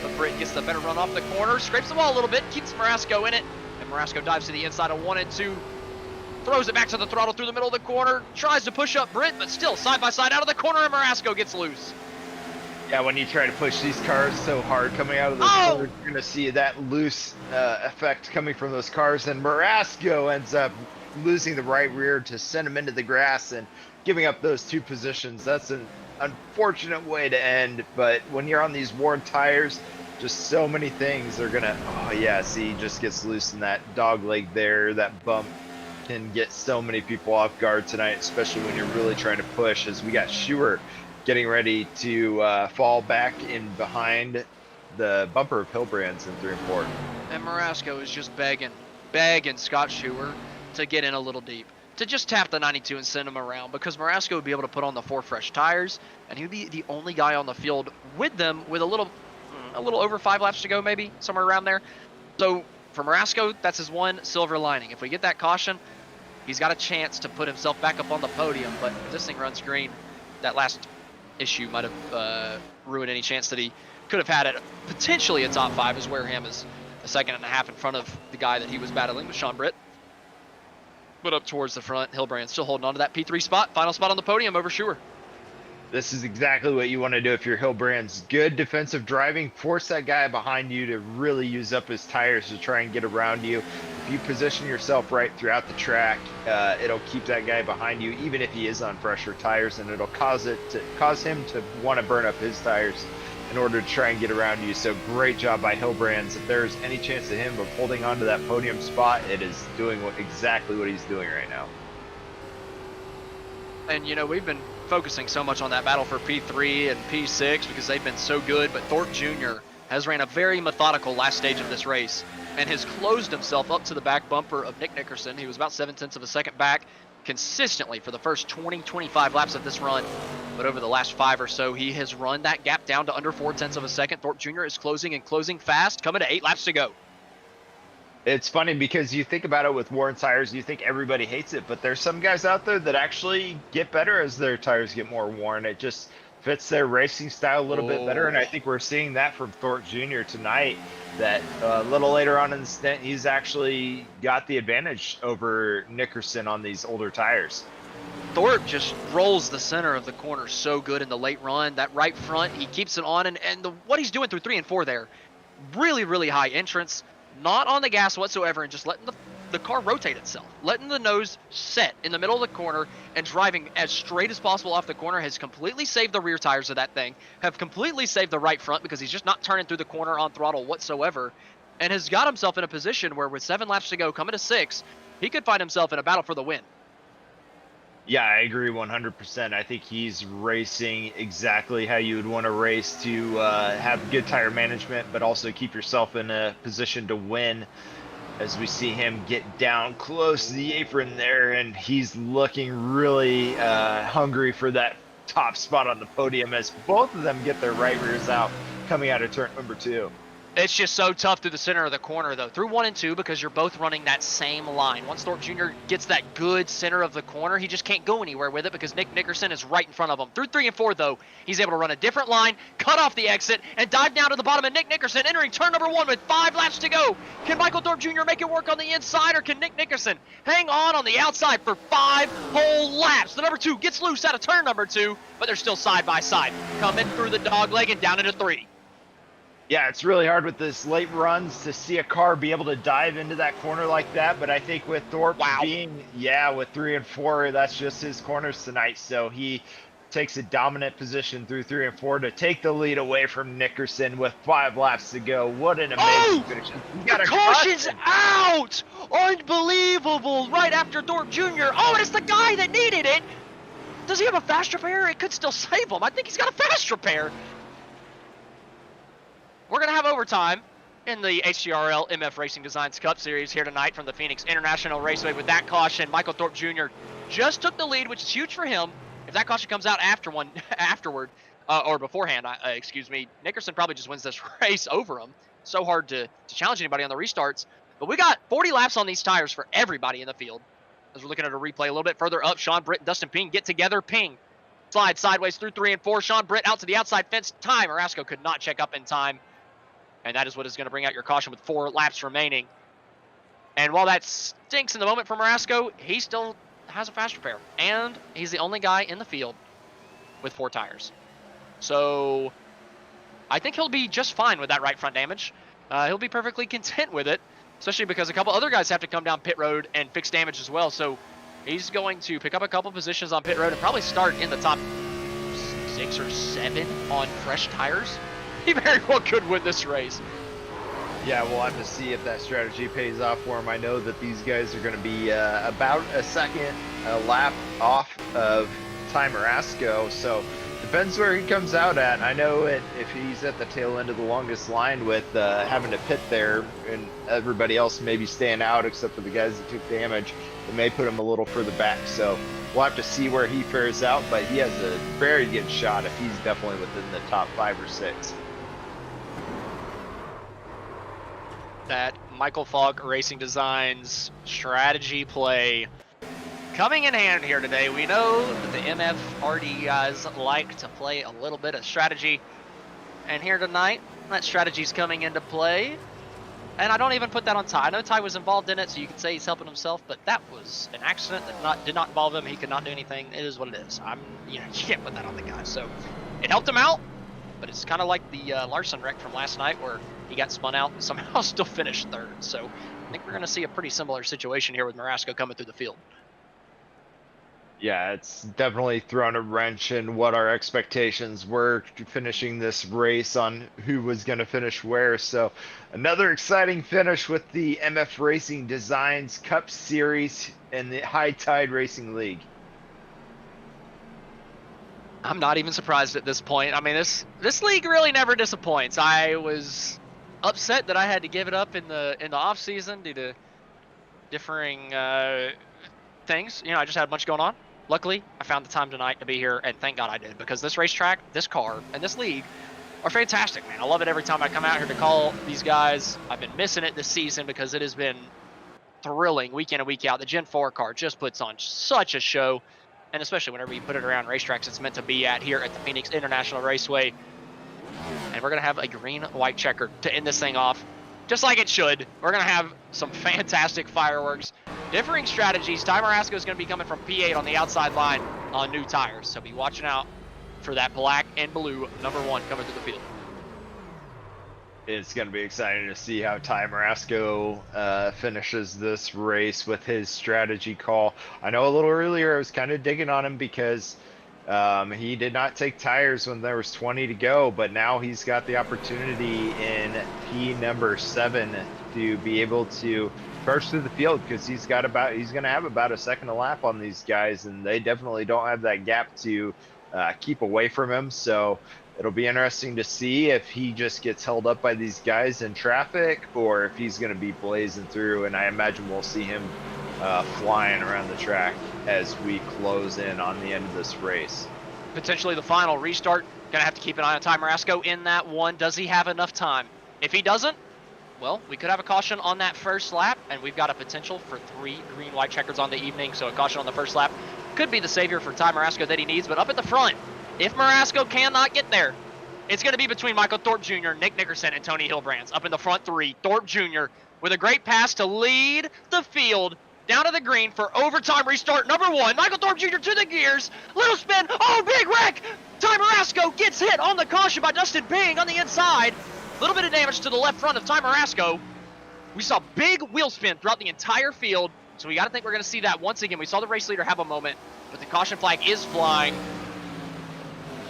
But Britt gets the better run off the corner, scrapes the wall a little bit, keeps Marasco in it. And Marasco dives to the inside of 1 and 2. Throws it back to the throttle through the middle of the corner. Tries to push up Britt, but still side by side out of the corner, and Marasco gets loose. Yeah, when you try to push these cars so hard coming out of the corner, you're going to see that loose effect coming from those cars. And Marasco ends up losing the right rear to send him into the grass and giving up those 2 positions. That's an unfortunate way to end. But when you're on these worn tires, just so many things are going to, oh yeah, see, he just gets loose in that dog leg there. That bump can get so many people off guard tonight, especially when you're really trying to push, as we got Schuer getting ready to fall back in behind the bumper of Hilbrands in 3 and 4. And Marasco is just begging Scott Schuer to get in a little deep, to just tap the 92 and send him around, because Marasco would be able to put on the 4 fresh tires, and he would be the only guy on the field with them with a little over 5 laps to go, maybe somewhere around there. So for Marasco, that's his one silver lining. If we get that caution, he's got a chance to put himself back up on the podium. But if this thing runs green, that last issue might have ruined any chance that he could have had at potentially a top 5, as Wareham is a 2.5 seconds in front of the guy that he was battling with, Sean Britt. But up towards the front, Hilbrand still holding on to that P3 spot, final spot on the podium over Schuer. This is exactly what you want to do if you're Hilbrand's. Good defensive driving, force that guy behind you to really use up his tires to try and get around you. If you position yourself right throughout the track, it'll keep that guy behind you, even if he is on fresher tires, and it'll cause him to want to burn up his tires in order to try and get around you. So great job by Hilbrands. If there's any chance of him of holding on to that podium spot, it is doing exactly what he's doing right now. And you know, we've been focusing so much on that battle for P3 and P6 because they've been so good, but Thorpe Jr. has ran a very methodical last stage of this race and has closed himself up to the back bumper of Nick Nickerson. He was about 0.7 seconds back, consistently for the first 20-25 laps of this run. But over the last 5 or so, he has run that gap down to under 0.4 of a second. Thorpe Jr. is closing and closing fast, coming to 8 laps to go. It's funny because you think about it with worn tires, you think everybody hates it, but there's some guys out there that actually get better as their tires get more worn. It just fits their racing style a little bit better, and I think we're seeing that from Thorpe Jr. tonight, that a little later on in the stint, he's actually got the advantage over Nickerson on these older tires. Thorpe just rolls the center of the corner so good in the late run. That right front, he keeps it on, and what he's doing through 3 and 4 there, really, really high entrance, not on the gas whatsoever, and just letting the car rotate itself, letting the nose set in the middle of the corner and driving as straight as possible off the corner has completely saved the rear tires of that thing, have completely saved the right front because he's just not turning through the corner on throttle whatsoever, and has got himself in a position where with 7 laps to go, coming to 6, he could find himself in a battle for the win. Yeah, I agree 100%. I think he's racing exactly how you would want to race to have good tire management, but also keep yourself in a position to win. As we see him get down close to the apron there, and he's looking really hungry for that top spot on the podium as both of them get their right rears out coming out of turn number 2. It's just so tough through the center of the corner, though. Through 1 and 2, because you're both running that same line. Once Thorpe Jr. gets that good center of the corner, he just can't go anywhere with it because Nick Nickerson is right in front of him. Through 3 and 4, though, he's able to run a different line, cut off the exit, and dive down to the bottom of Nick Nickerson, entering turn number 1 with 5 laps to go. Can Michael Thorpe Jr. make it work on the inside, or can Nick Nickerson hang on the outside for 5 whole laps? The number 2 gets loose out of turn number 2, but they're still side by side. Coming through the dog leg and down into 3. Yeah, it's really hard with this late runs to see a car be able to dive into that corner like that, but I think with Thorpe being, with 3 and 4, that's just his corners tonight, so he takes a dominant position through 3 and 4 to take the lead away from Nickerson with 5 laps to go. What an amazing finish. The caution's out! Unbelievable! Right after Thorpe Jr. Oh, and it's the guy that needed it! Does he have a fast repair? It could still save him. I think he's got a fast repair. We're going to have overtime in the HTRL MF Racing Designs Cup Series here tonight from the Phoenix International Raceway. With that caution, Michael Thorpe Jr. just took the lead, which is huge for him. If that caution comes out afterward, or beforehand, excuse me, Nickerson probably just wins this race over him. So hard to challenge anybody on the restarts. But we got 40 laps on these tires for everybody in the field. As we're looking at a replay a little bit further up, Sean Britt and Dustin Ping get together. Ping slides sideways through 3 and 4. Sean Britt out to the outside fence. Time, Orasco could not check up in time. And that is what is going to bring out your caution with 4 laps remaining. And while that stinks in the moment for Marasco, he still has a fast repair. And he's the only guy in the field with 4 tires. So I think he'll be just fine with that right front damage. He'll be perfectly content with it, especially because a couple other guys have to come down pit road and fix damage as well. So he's going to pick up a couple positions on pit road and probably start in the top 6 or 7 on fresh tires. He very well could win this race. Yeah, we'll have to see if that strategy pays off for him. I know that these guys are going to be about a lap off of Time Orasco, so depends where he comes out at. I know if he's at the tail end of the longest line with having to pit there and everybody else maybe staying out except for the guys that took damage, it may put him a little further back. So we'll have to see where he fares out, but he has a very good shot if he's definitely within the top 5 or 6. That Michael Falk Racing Designs strategy play coming in hand here today. We know that the MFRD guys like to play a little bit of strategy, and here tonight that strategy's coming into play. And I don't even put that on Ty. I know Ty was involved in it, so you could say he's helping himself, but that was an accident that did not involve him. He could not do anything. It is what it is. You can't put that on the guy. So it helped him out, but it's kind of like the Larson wreck from last night where he got spun out and somehow still finished 3rd. So I think we're going to see a pretty similar situation here with Marasco coming through the field. Yeah, it's definitely thrown a wrench in what our expectations were finishing this race on who was going to finish where. So another exciting finish with the MF Racing Designs Cup Series and the High Tide Racing League. I'm not even surprised at this point. I mean, this league really never disappoints. I was upset that I had to give it up in the off season due to differing things. You know, I just had a bunch going on. Luckily, I found the time tonight to be here, and thank God I did, because this racetrack, this car, and this league are fantastic, man. I love it every time I come out here to call these guys. I've been missing it this season because it has been thrilling week in and week out. The Gen 4 car just puts on such a show, and especially whenever you put it around racetracks it's meant to be at here at the Phoenix International Raceway. And we're going to have a green-white checker to end this thing off, just like it should. We're going to have some fantastic fireworks. Differing strategies. Ty Marasco is going to be coming from P8 on the outside line on new tires, so be watching out for that black and blue number 1 coming through the field. It's going to be exciting to see how Ty Marasco finishes this race with his strategy call. I know a little earlier I was kind of digging on him because he did not take tires when there was 20 to go, but now he's got the opportunity in P number 7 to be able to burst through the field, because he's going to have about a second a lap on these guys, and they definitely don't have that gap to keep away from him. So it'll be interesting to see if he just gets held up by these guys in traffic or if he's going to be blazing through, and I imagine we'll see him flying around the track as we close in on the end of this race. Potentially the final restart. Gonna have to keep an eye on Ty Marasco in that one. Does he have enough time? If he doesn't, well, we could have a caution on that first lap, and we've got a potential for 3 green-white checkers on the evening, so a caution on the first lap could be the savior for Ty Marasco that he needs. But up at the front, if Marasco cannot get there, it's going to be between Michael Thorpe Jr., Nick Nickerson, and Tony Hilbrands. Up in the front 3, Thorpe Jr. with a great pass to lead the field down to the green for overtime restart number 1. Michael Thorpe Jr. to the gears. Little spin. Oh, big wreck. Ty Marasco gets hit on the caution by Dustin Bing on the inside. A little bit of damage to the left front of Ty Marasco. We saw big wheel spin throughout the entire field, so we got to think we're going to see that once again. We saw the race leader have a moment, but the caution flag is flying.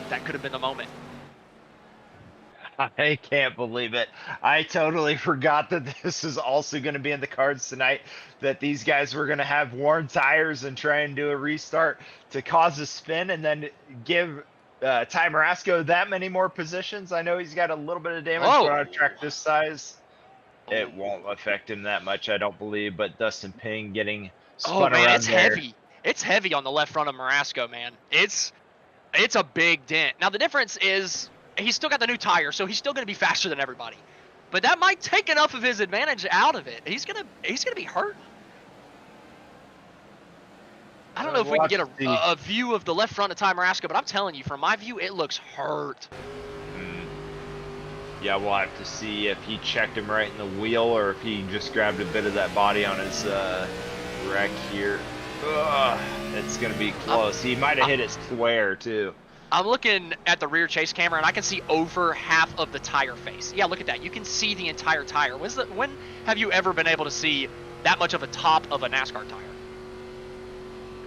That could have been the moment. I can't believe it. I totally forgot that this is also going to be in the cards tonight, that these guys were going to have worn tires and try and do a restart to cause a spin and then give Ty Marasco that many more positions. I know he's got a little bit of damage on a track this size. It won't affect him that much, I don't believe, but Dustin Ping getting spun around it's there. heavy. It's heavy on the left front of Marasco, man. It's a big dent. Now, the difference is he's still got the new tire, so he's still going to be faster than everybody. But that might take enough of his advantage out of it. He's gonna be hurt. I don't know if we can get a view of the left front of Ty Marasco, but I'm telling you, from my view, it looks hurt. Yeah, we'll have to see if he checked him right in the wheel or if he just grabbed a bit of that body on his wreck here. Ugh, it's going to be close. He might have hit it square, too. I'm looking at the rear chase camera, and I can see over half of the tire face. Yeah, look at that. You can see the entire tire. When have you ever been able to see that much of a top of a NASCAR tire?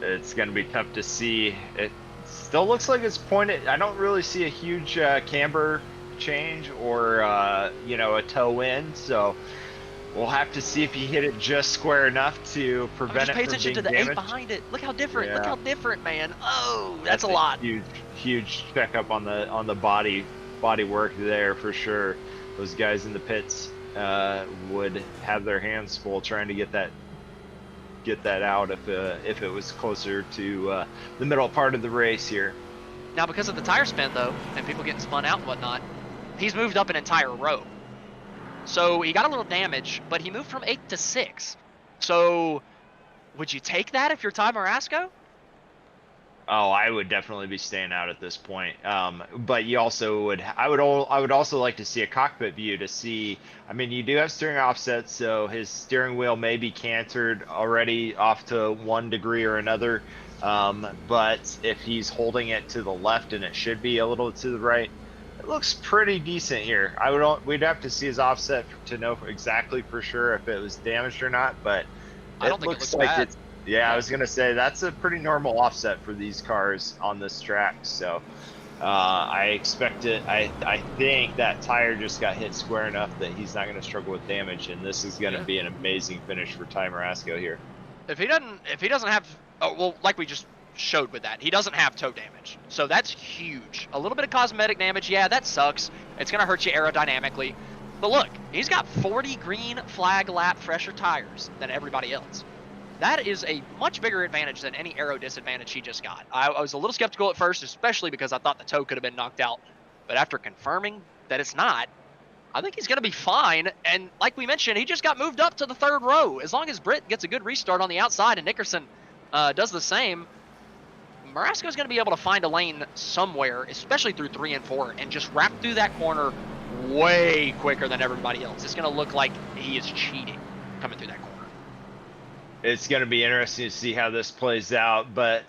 It's going to be tough to see. It still looks like it's pointed. I don't really see a huge camber change or a toe in, so we'll have to see if he hit it just square enough to prevent it from being damaged. Pay attention to the 8 behind it. Look how different. Yeah. Look how different, man. Oh, that's a lot. Huge checkup on the body work there for sure. Those guys in the pits would have their hands full trying to get that out if it was closer to the middle part of the race here. Now, because of the tire spin though, and people getting spun out and whatnot, he's moved up an entire row. So he got a little damage, but he moved from 8 to 6. So would you take that if you're Ty Marasco? Oh, I would definitely be staying out at this point. But you also would. I would also like to see a cockpit view to see. I mean, you do have steering offset, so his steering wheel may be cantered already off to one degree or another. But if he's holding it to the left and it should be a little to the right, it looks pretty decent here. We'd have to see his offset to know exactly for sure if it was damaged or not. But I don't think it looks bad. Yeah, I was gonna say that's a pretty normal offset for these cars on this track. So I expect it. I think that tire just got hit square enough that he's not gonna struggle with damage, and this is gonna be an amazing finish for Ty Marasco here. If he doesn't have, like we just showed with that, he doesn't have toe damage, so that's huge. A little bit of cosmetic damage, yeah, that sucks. It's gonna hurt you aerodynamically, but look, he's got 40 green flag lap fresher tires than everybody else. that is a much bigger advantage than any aero disadvantage he just got. I was a little skeptical at first, especially because I thought the toe could have been knocked out. But after confirming that it's not, I think he's going to be fine. And like we mentioned, he just got moved up to the 3rd row. As long as Britt gets a good restart on the outside and Nickerson does the same, Marasco's going to be able to find a lane somewhere, especially through 3 and 4, and just wrap through that corner way quicker than everybody else. It's going to look like he is cheating coming through that corner. It's going to be interesting to see how this plays out. But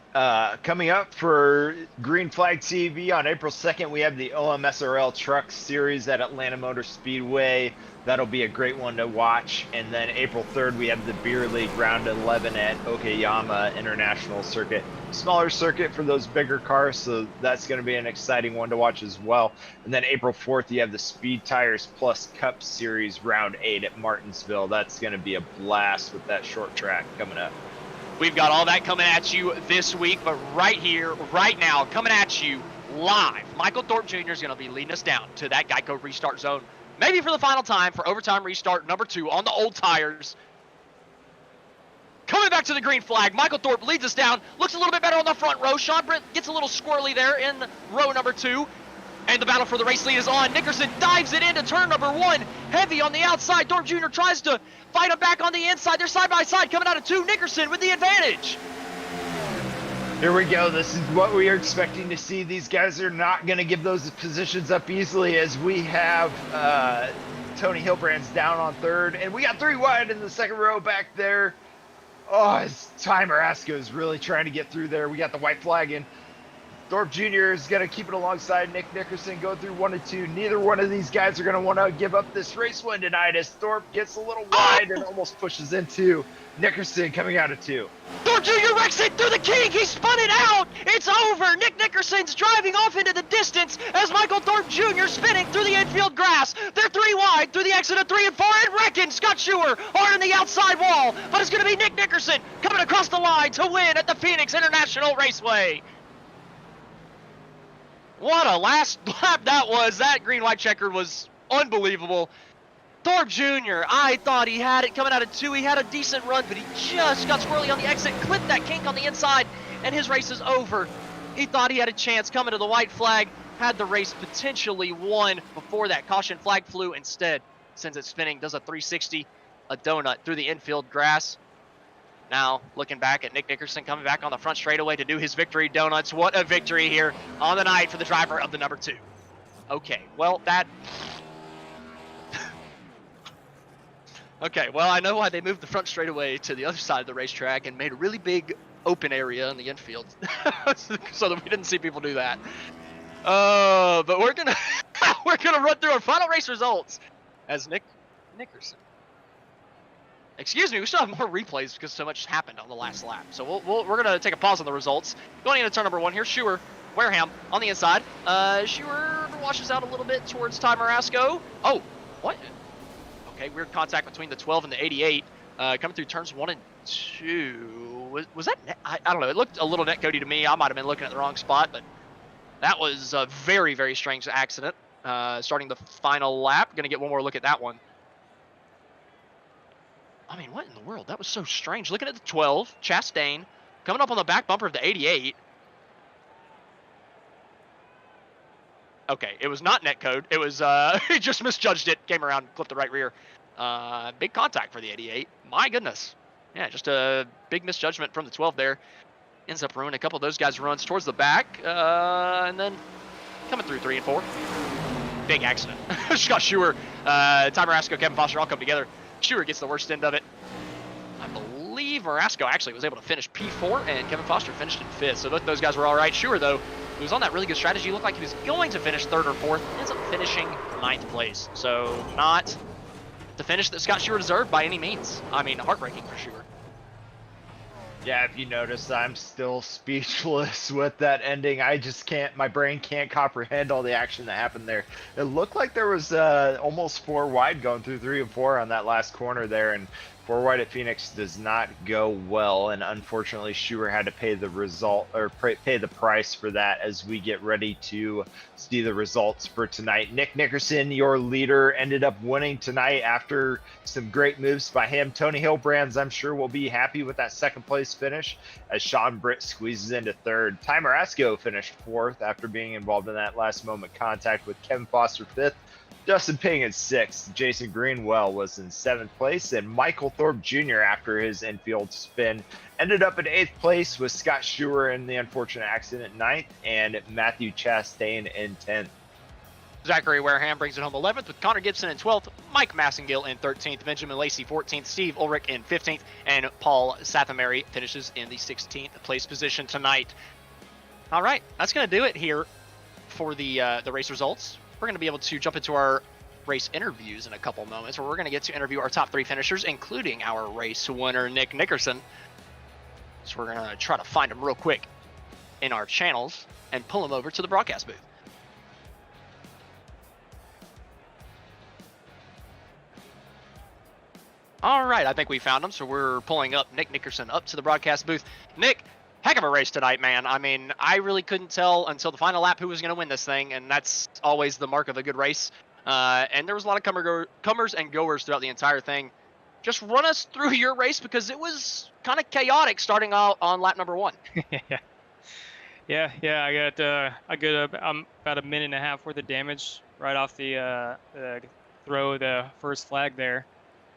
coming up for Green Flag TV on April 2nd, we have the OMSRL Truck Series at Atlanta Motor Speedway. That'll be a great one to watch. And then April 3rd, we have the Beer League Round 11 at Okayama International Circuit. Smaller circuit for those bigger cars, so that's going to be an exciting one to watch as well. And then April 4th, you have the Speed Tires Plus Cup Series Round 8 at Martinsville. That's going to be a blast with that short track coming up. We've got all that coming at you this week, but right here, right now, coming at you live, Michael Thorpe Jr. is going to be leading us down to that Geico restart zone, maybe for the final time for overtime restart number 2 on the old tires. Coming back to the green flag, Michael Thorpe leads us down, looks a little bit better on the front row. Sean Britt gets a little squirrely there in row number 2. And the battle for the race lead is on. Nickerson dives it into turn number 1. Heavy on the outside. Thorpe Jr. tries to fight him back on the inside. They're side by side coming out of 2. Nickerson with the advantage. Here we go. This is what we are expecting to see. These guys are not going to give those positions up easily, as we have Tony Hilbrand's down on 3rd. And we got 3 wide in the 2nd row back there. Oh, Ty Marasco is really trying to get through there. We got the white flag in. Thorpe Jr. is going to keep it alongside Nick Nickerson, go through 1 and 2. Neither one of these guys are going to want to give up this race win tonight, as Thorpe gets a little wide and almost pushes into Nickerson coming out of 2. Thorpe Jr. wrecks it through the kink. He spun it out. It's over. Nick Nickerson's driving off into the distance as Michael Thorpe Jr. spinning through the infield grass. They're 3 wide through the exit of 3 and 4 and wrecking Scott Schuer hard on the outside wall. But it's going to be Nick Nickerson coming across the line to win at the Phoenix International Raceway. What a last lap that was. That green-white checkered was unbelievable. Thorpe Jr., I thought he had it coming out of 2. He had a decent run, but he just got squirrely on the exit, clipped that kink on the inside, and his race is over. He thought he had a chance coming to the white flag, had the race potentially won before that caution flag flew. Instead, sends it spinning, does a 360, a donut through the infield grass. Now, looking back at Nick Nickerson coming back on the front straightaway to do his victory donuts. What a victory here on the night for the driver of the number 2. Okay, well, Okay, well, I know why they moved the front straightaway to the other side of the racetrack and made a really big open area in the infield so that we didn't see people do that. But we're gonna run through our final race results as Nick Nickerson. Excuse me, we still have more replays because so much happened on the last lap. So we're going to take a pause on the results. Going into turn number 1 here, Schuer, Wareham on the inside. Schuer washes out a little bit towards Ty Marasco. Oh, what? Okay, weird contact between the 12 and the 88. Coming through turns 1 and 2. Was that net? I don't know. It looked a little netcodey to me. I might have been looking at the wrong spot, but that was a very, very strange accident. Starting the final lap. Going to get one more look at that one. I mean, what in the world? That was so strange. Looking at the 12, Chastain, coming up on the back bumper of the 88. Okay, it was not netcode. It was, he just misjudged it, came around, clipped the right rear. Big contact for the 88. My goodness. Yeah, just a big misjudgment from the 12 there. Ends up ruining a couple of those guys' runs towards the back. And then coming through 3 and 4. Big accident. Scott Schuer, Ty Marasco, Kevin Foster all come together. Schuer gets the worst end of it. I believe Marasco actually was able to finish P4, and Kevin Foster finished in 5th. So both those guys were all right. Schuer, though, he was on that really good strategy. Looked like he was going to finish 3rd or 4th. Ends up finishing 9th place. So not the finish that Scott Schuer deserved by any means. I mean, heartbreaking for Schuer. Yeah, if you notice, I'm still speechless with that ending. I just can't, my brain can't comprehend all the action that happened there. It looked like there was almost 4 wide going through 3 and 4 on that last corner there, and 4 wide at Phoenix does not go well, and unfortunately Schuer had to pay the price for that as we get ready to see the results for tonight. Nick Nickerson, your leader, ended up winning tonight after some great moves by him. Tony Hillbrands, I'm sure, will be happy with that second place finish as Sean Britt squeezes into third. Ty Marasco finished fourth after being involved in that last moment contact with Kevin Foster fifth. Justin Ping in sixth. Jason Greenwell was in seventh place, and Michael Thorpe Jr., after his infield spin, ended up in eighth place with Scott Schuer in the unfortunate accident ninth, and Matthew Chastain in 10th. Zachary Wareham brings it home 11th, with Connor Gibson in 12th, Mike Massengill in 13th, Benjamin Lacey 14th, Steve Ulrich in 15th, and Paul Sathamary finishes in the 16th place position tonight. All right, that's going to do it here for the race results. We're going to be able to jump into our race interviews in a couple moments, where we're going to get to interview our top 3 finishers, including our race winner, Nick Nickerson. So we're going to try to find him real quick in our channels and pull him over to the broadcast booth. All right, I think we found him, so we're pulling up Nick Nickerson up to the broadcast booth. Nick, heck of a race tonight, man. I mean, I really couldn't tell until the final lap who was going to win this thing, and that's always the mark of a good race. And there was a lot of comers and goers throughout the entire thing. Just run us through your race, because it was kind of chaotic starting out on lap number 1. Yeah. I got about a minute and a half worth of damage right off the throw of the first flag there.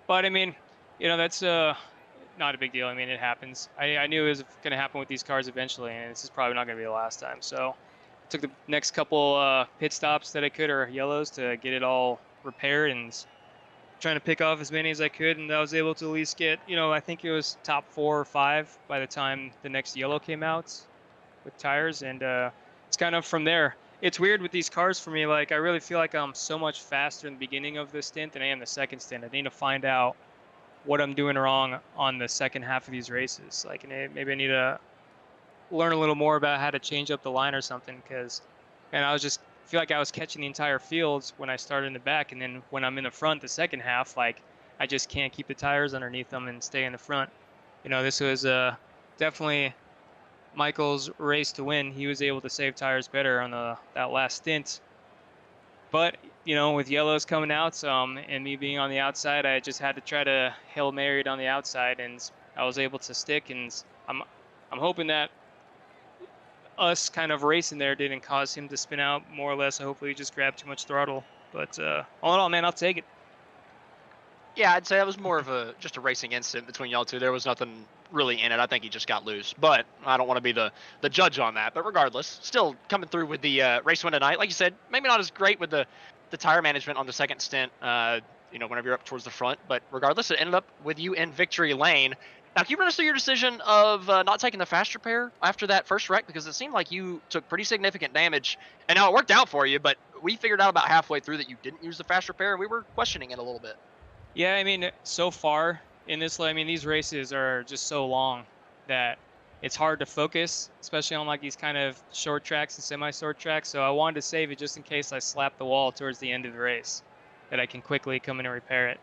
But I mean, that's not a big deal. I mean, it happens. I knew it was going to happen with these cars eventually, and this is probably not going to be the last time. So I took the next couple pit stops that I could, or yellows, to get it all repaired, and trying to pick off as many as I could. And I was able to at least get, I think it was top 4 or 5 by the time the next yellow came out with tires. And it's kind of from there. It's weird with these cars for me. Like, I really feel like I'm so much faster in the beginning of the stint than I am the second stint. I need to find out what I'm doing wrong on the second half of these races. Like, maybe I need to learn a little more about how to change up the line or something, because, and I feel like I was catching the entire fields when I started in the back, and then when I'm in the front the second half, like, I just can't keep the tires underneath them and stay in the front. This was definitely Michael's race to win. He was able to save tires better on that last stint. But, with yellows coming out, and me being on the outside, I just had to try to Hail Mary it on the outside, and I was able to stick. And I'm hoping that us kind of racing there didn't cause him to spin out more or less. Hopefully he just grabbed too much throttle. But all in all, man, I'll take it. Yeah, I'd say that was more of just a racing incident between y'all two. There was nothing really in it. I think he just got loose, but I don't want to be the judge on that. But regardless, still coming through with the race win tonight. Like you said, maybe not as great with the tire management on the second stint, whenever you're up towards the front. But regardless, it ended up with you in victory lane. Now, can you run us through your decision of not taking the fast repair after that first wreck? Because it seemed like you took pretty significant damage. And now it worked out for you, but we figured out about halfway through that you didn't use the fast repair, and we were questioning it a little bit. Yeah, I mean, so far in this, these races are just so long that it's hard to focus, especially on like these kind of short tracks and semi-short tracks. So I wanted to save it just in case I slap the wall towards the end of the race, that I can quickly come in and repair it.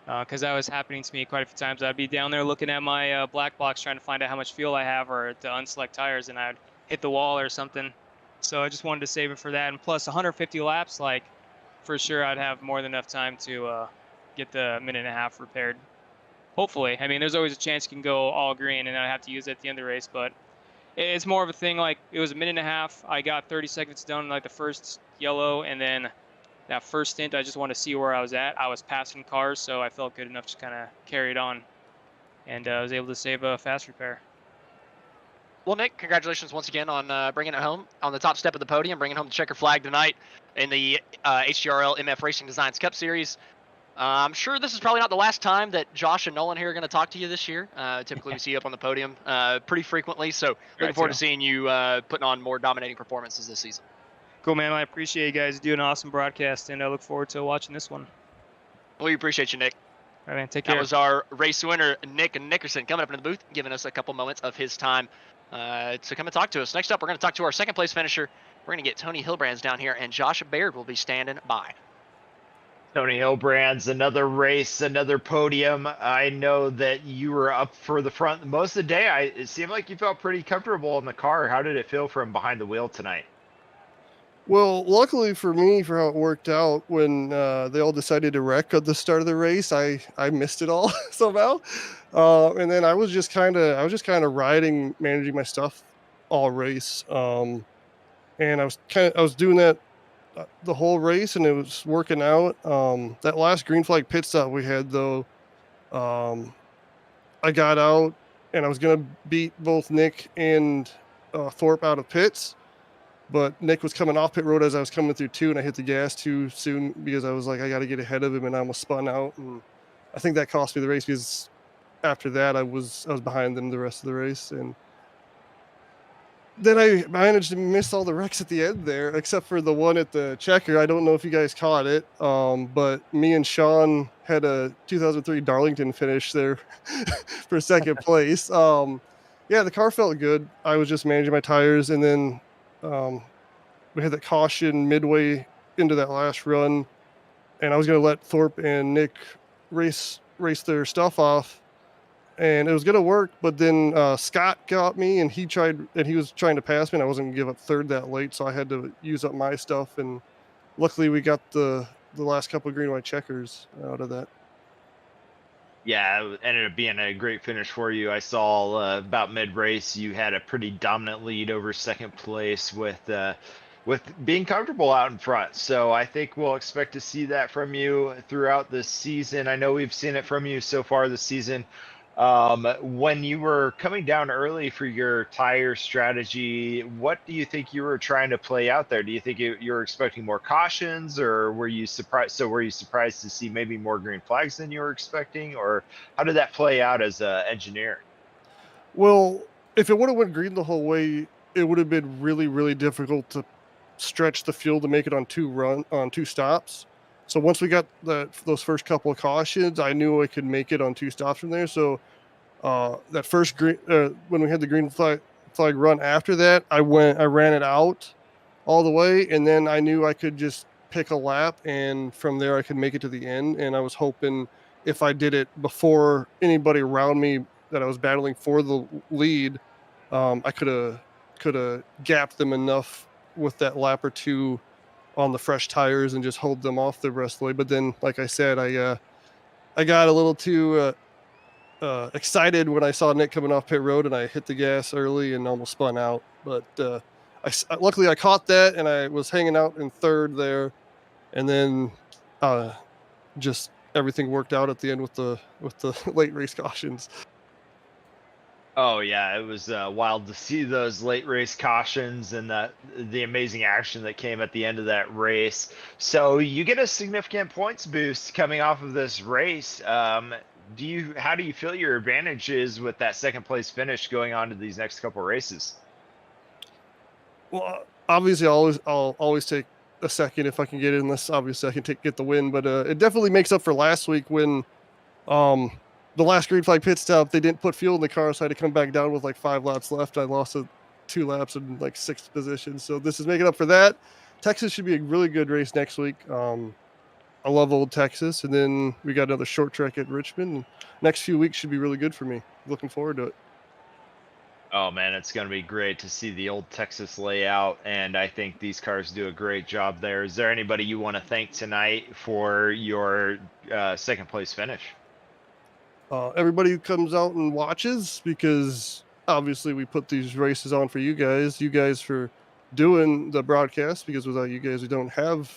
Because that was happening to me quite a few times. I'd be down there looking at my black box trying to find out how much fuel I have or to unselect tires, and I'd hit the wall or something. So I just wanted to save it for that. And plus 150 laps, like, for sure I'd have more than enough time to get the minute and a half repaired. Hopefully. I mean, there's always a chance you can go all green and I have to use it at the end of the race, but it's more of a thing, like, it was a minute and a half. I got 30 seconds done, like the first yellow, and then that first stint, I just wanted to see where I was at. I was passing cars, so I felt good enough to kind of carry it on, and I was able to save a fast repair. Well, Nick, congratulations once again on bringing it home on the top step of the podium, bringing home the checker flag tonight in the HTRL MF Racing Designs Cup Series. I'm sure this is probably not the last time that Josh and Nolan here are going to talk to you this year. Typically, we see you up on the podium pretty frequently, so looking forward to seeing you putting on more dominating performances this season. Cool, man. I appreciate you guys doing an awesome broadcast, and I look forward to watching this one. We appreciate you, Nick. All right, man. Take care. That was our race winner, Nick Nickerson, coming up into the booth, giving us a couple moments of his time to come and talk to us. Next up, we're going to talk to our second place finisher. We're going to get Tony Hillbrands down here, and Josh Baird will be standing by. Tony Hilbrands, another race, another podium. I know that you were up for the front most of the day. It seemed like you felt pretty comfortable in the car. How did it feel from behind the wheel tonight? Well, luckily for me, for how it worked out, when they all decided to wreck at the start of the race, I missed it all somehow, and then I was just kind of riding, managing my stuff all race, and I was doing that the whole race, and it was working out. That last green flag pit stop we had though, um, I got out and I was gonna beat both Nick and Thorpe out of pits, but Nick was coming off pit road as I was coming through too, and I hit the gas too soon because I was like, I got to get ahead of him, and I almost spun out, and I think that cost me the race because after that I was behind them the rest of the race, and then I managed to miss all the wrecks at the end there, except for the one at the checker. I don't know if you guys caught it, but me and Sean had a 2003 Darlington finish there for second place. Yeah, the car felt good. I was just managing my tires, and then um, we had that caution midway into that last run, and I was going to let Thorpe and Nick race their stuff off, and it was going to work. But then Scott got me, and he was trying to pass me, and I wasn't going to give up third that late, so I had to use up my stuff. And luckily, we got the last couple of green white checkers out of that. Yeah, it ended up being a great finish for you. I saw about mid race you had a pretty dominant lead over second place with being comfortable out in front. So I think we'll expect to see that from you throughout the season. I know we've seen it from you so far this season. When you were coming down early for your tire strategy, what do you think you were trying to play out there? Do you think you were expecting more cautions, or were you surprised? So were you surprised to see maybe more green flags than you were expecting, or how did that play out as an engineer? Well, if it would have went green the whole way, it would have been really, really difficult to stretch the field to make it on two stops. So once we got those first couple of cautions, I knew I could make it on two stops from there. So that first green, when we had the green flag run after that, I ran it out all the way, and then I knew I could just pick a lap, and from there I could make it to the end. And I was hoping if I did it before anybody around me that I was battling for the lead, I could have gapped them enough with that lap or two on the fresh tires and just hold them off the rest of the way. But then, like I said, I got a little too excited when I saw Nick coming off pit road, and I hit the gas early and almost spun out. But luckily I caught that, and I was hanging out in third there, and then just everything worked out at the end with the late race cautions. Oh yeah, it was wild to see those late race cautions and the amazing action that came at the end of that race. So you get a significant points boost coming off of this race. How do you feel your advantage is with that second place finish going on to these next couple races? Well, obviously, I'll always take a second if I can get it, unless obviously I can get the win. But it definitely makes up for last week when the last green flag pit stop, they didn't put fuel in the car, so I had to come back down with like 5 laps left. I lost 2 laps in like 6th position. So this is making up for that. Texas should be a really good race next week. I love old Texas, and then we got another short track at Richmond. Next few weeks should be really good for me. Looking forward to it. Oh man, it's going to be great to see the old Texas layout, and I think these cars do a great job there. Is there anybody you want to thank tonight for your second place finish? Everybody who comes out and watches, because obviously we put these races on for you guys for doing the broadcast, because without you guys we don't have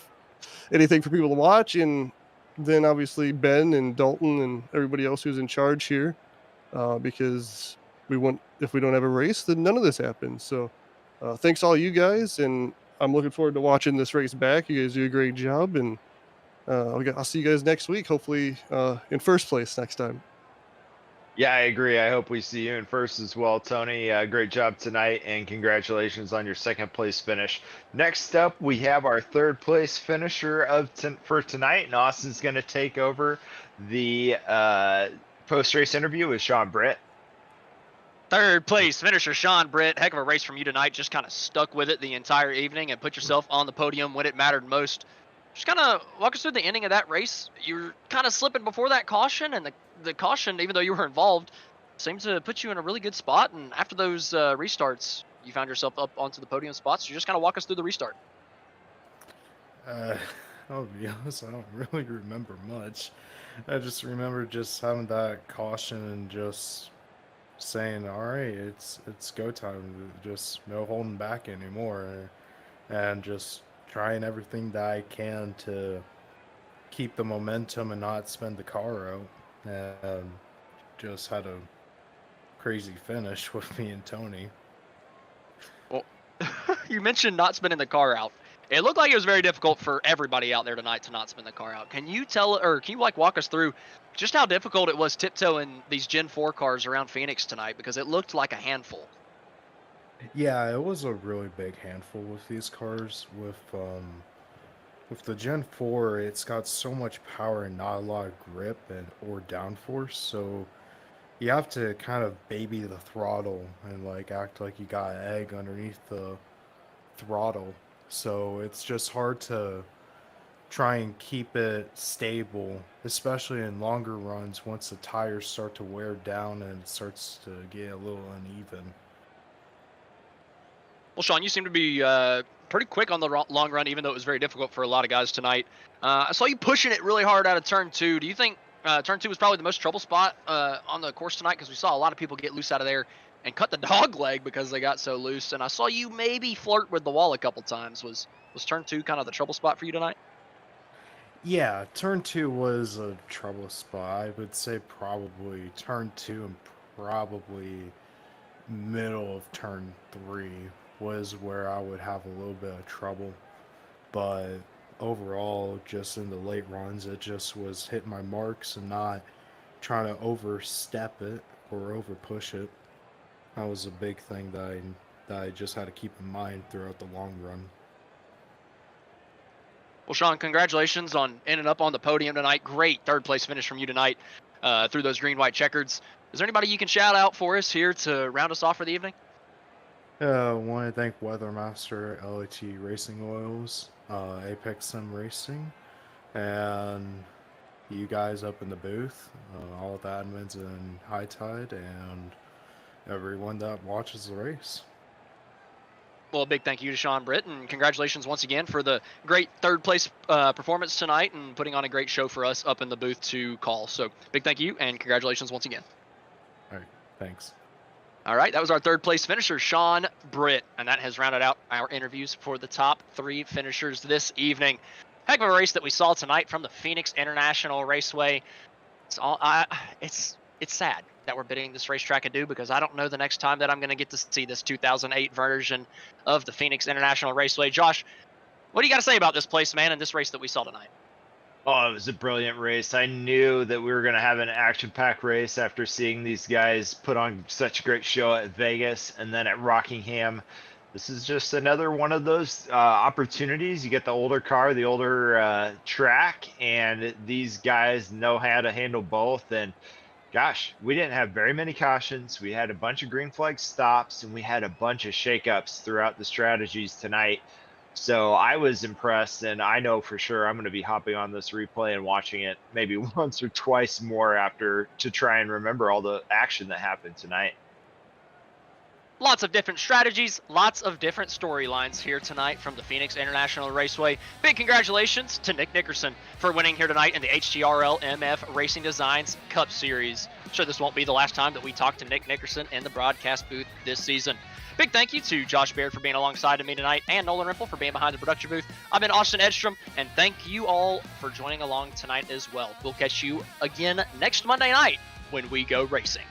anything for people to watch. And then obviously Ben and Dalton and everybody else who's in charge here, because if we don't have a race, then none of this happens. So thanks all you guys, and I'm looking forward to watching this race back. You guys do a great job, and I'll see you guys next week, hopefully in first place next time. Yeah, I agree. I hope we see you in first as well, Tony. Great job tonight, and congratulations on your second place finish. Next up, we have our third place finisher for tonight, and Austin's going to take over the post-race interview with Sean Britt. Third place finisher Sean Britt. Heck of a race from you tonight. Just kind of stuck with it the entire evening and put yourself on the podium when it mattered most. Just kind of walk us through the ending of that race. You're kind of slipping before that caution, and the caution, even though you were involved, seemed to put you in a really good spot. And after those restarts, you found yourself up onto the podium spots. So just kind of walk us through the restart. I'll be honest, I don't really remember much. I just remember just having that caution and just saying, "All right, it's go time. Just no holding back anymore," and just trying everything that I can to keep the momentum and not spin the car out. And just had a crazy finish with me and Tony. Well, you mentioned not spinning the car out. It looked like it was very difficult for everybody out there tonight to not spin the car out. Can you walk us through just how difficult it was tiptoeing these Gen 4 cars around Phoenix tonight? Because it looked like a handful. Yeah, it was a really big handful with these cars. With the Gen 4, it's got so much power and not a lot of grip or downforce, so you have to kind of baby the throttle and like act like you got an egg underneath the throttle. So it's just hard to try and keep it stable, especially in longer runs once the tires start to wear down and it starts to get a little uneven. Well, Sean, you seem to be pretty quick on the long run, even though it was very difficult for a lot of guys tonight. I saw you pushing it really hard out of turn 2. Do you think turn 2 was probably the most trouble spot on the course tonight? Because we saw a lot of people get loose out of there and cut the dog leg because they got so loose. And I saw you maybe flirt with the wall a couple times. Was turn 2 kind of the trouble spot for you tonight? Yeah, turn 2 was a trouble spot. I would say probably turn 2 and probably middle of turn 3 was where I would have a little bit of trouble. But overall, just in the late runs, it just was hitting my marks and not trying to overstep it or over push it. That was a big thing that I just had to keep in mind throughout the long run. Well, Sean, congratulations on ending up on the podium tonight. Great third place finish from you tonight through those green-white checkers. Is there anybody you can shout out for us here to round us off for the evening? I want to thank Weathermaster, LAT Racing Oils, Apex Sim Racing, and you guys up in the booth, all the admins in High Tide, and everyone that watches the race. Well, a big thank you to Sean Britt, and congratulations once again for the great third place performance tonight and putting on a great show for us up in the booth to call. So big thank you and congratulations once again. All right, thanks. All right, that was our third place finisher, Sean Britt, and that has rounded out our interviews for the top 3 finishers this evening. Heck of a race that we saw tonight from the Phoenix International Raceway. It's sad that we're bidding this racetrack adieu because I don't know the next time that I'm going to get to see this 2008 version of the Phoenix International Raceway. Josh, what do you got to say about this place, man, and this race that we saw tonight? Oh, it was a brilliant race. I knew that we were going to have an action-packed race after seeing these guys put on such a great show at Vegas and then at Rockingham. This is just another one of those opportunities. You get the older car, the older track, and these guys know how to handle both. And gosh, we didn't have very many cautions. We had a bunch of green flag stops, and we had a bunch of shakeups throughout the strategies tonight. So I was impressed, and I know for sure I'm going to be hopping on this replay and watching it maybe once or twice more after to try and remember all the action that happened tonight. Lots of different strategies, lots of different storylines here tonight from the Phoenix International Raceway. Big congratulations to Nick Nickerson for winning here tonight in the HTRL MF Racing Designs Cup Series. I'm sure this won't be the last time that we talk to Nick Nickerson in the broadcast booth this season. Big thank you to Josh Baird for being alongside of me tonight and Nolan Rimple for being behind the production booth. I've been Austin Edstrom, and thank you all for joining along tonight as well. We'll catch you again next Monday night when we go racing.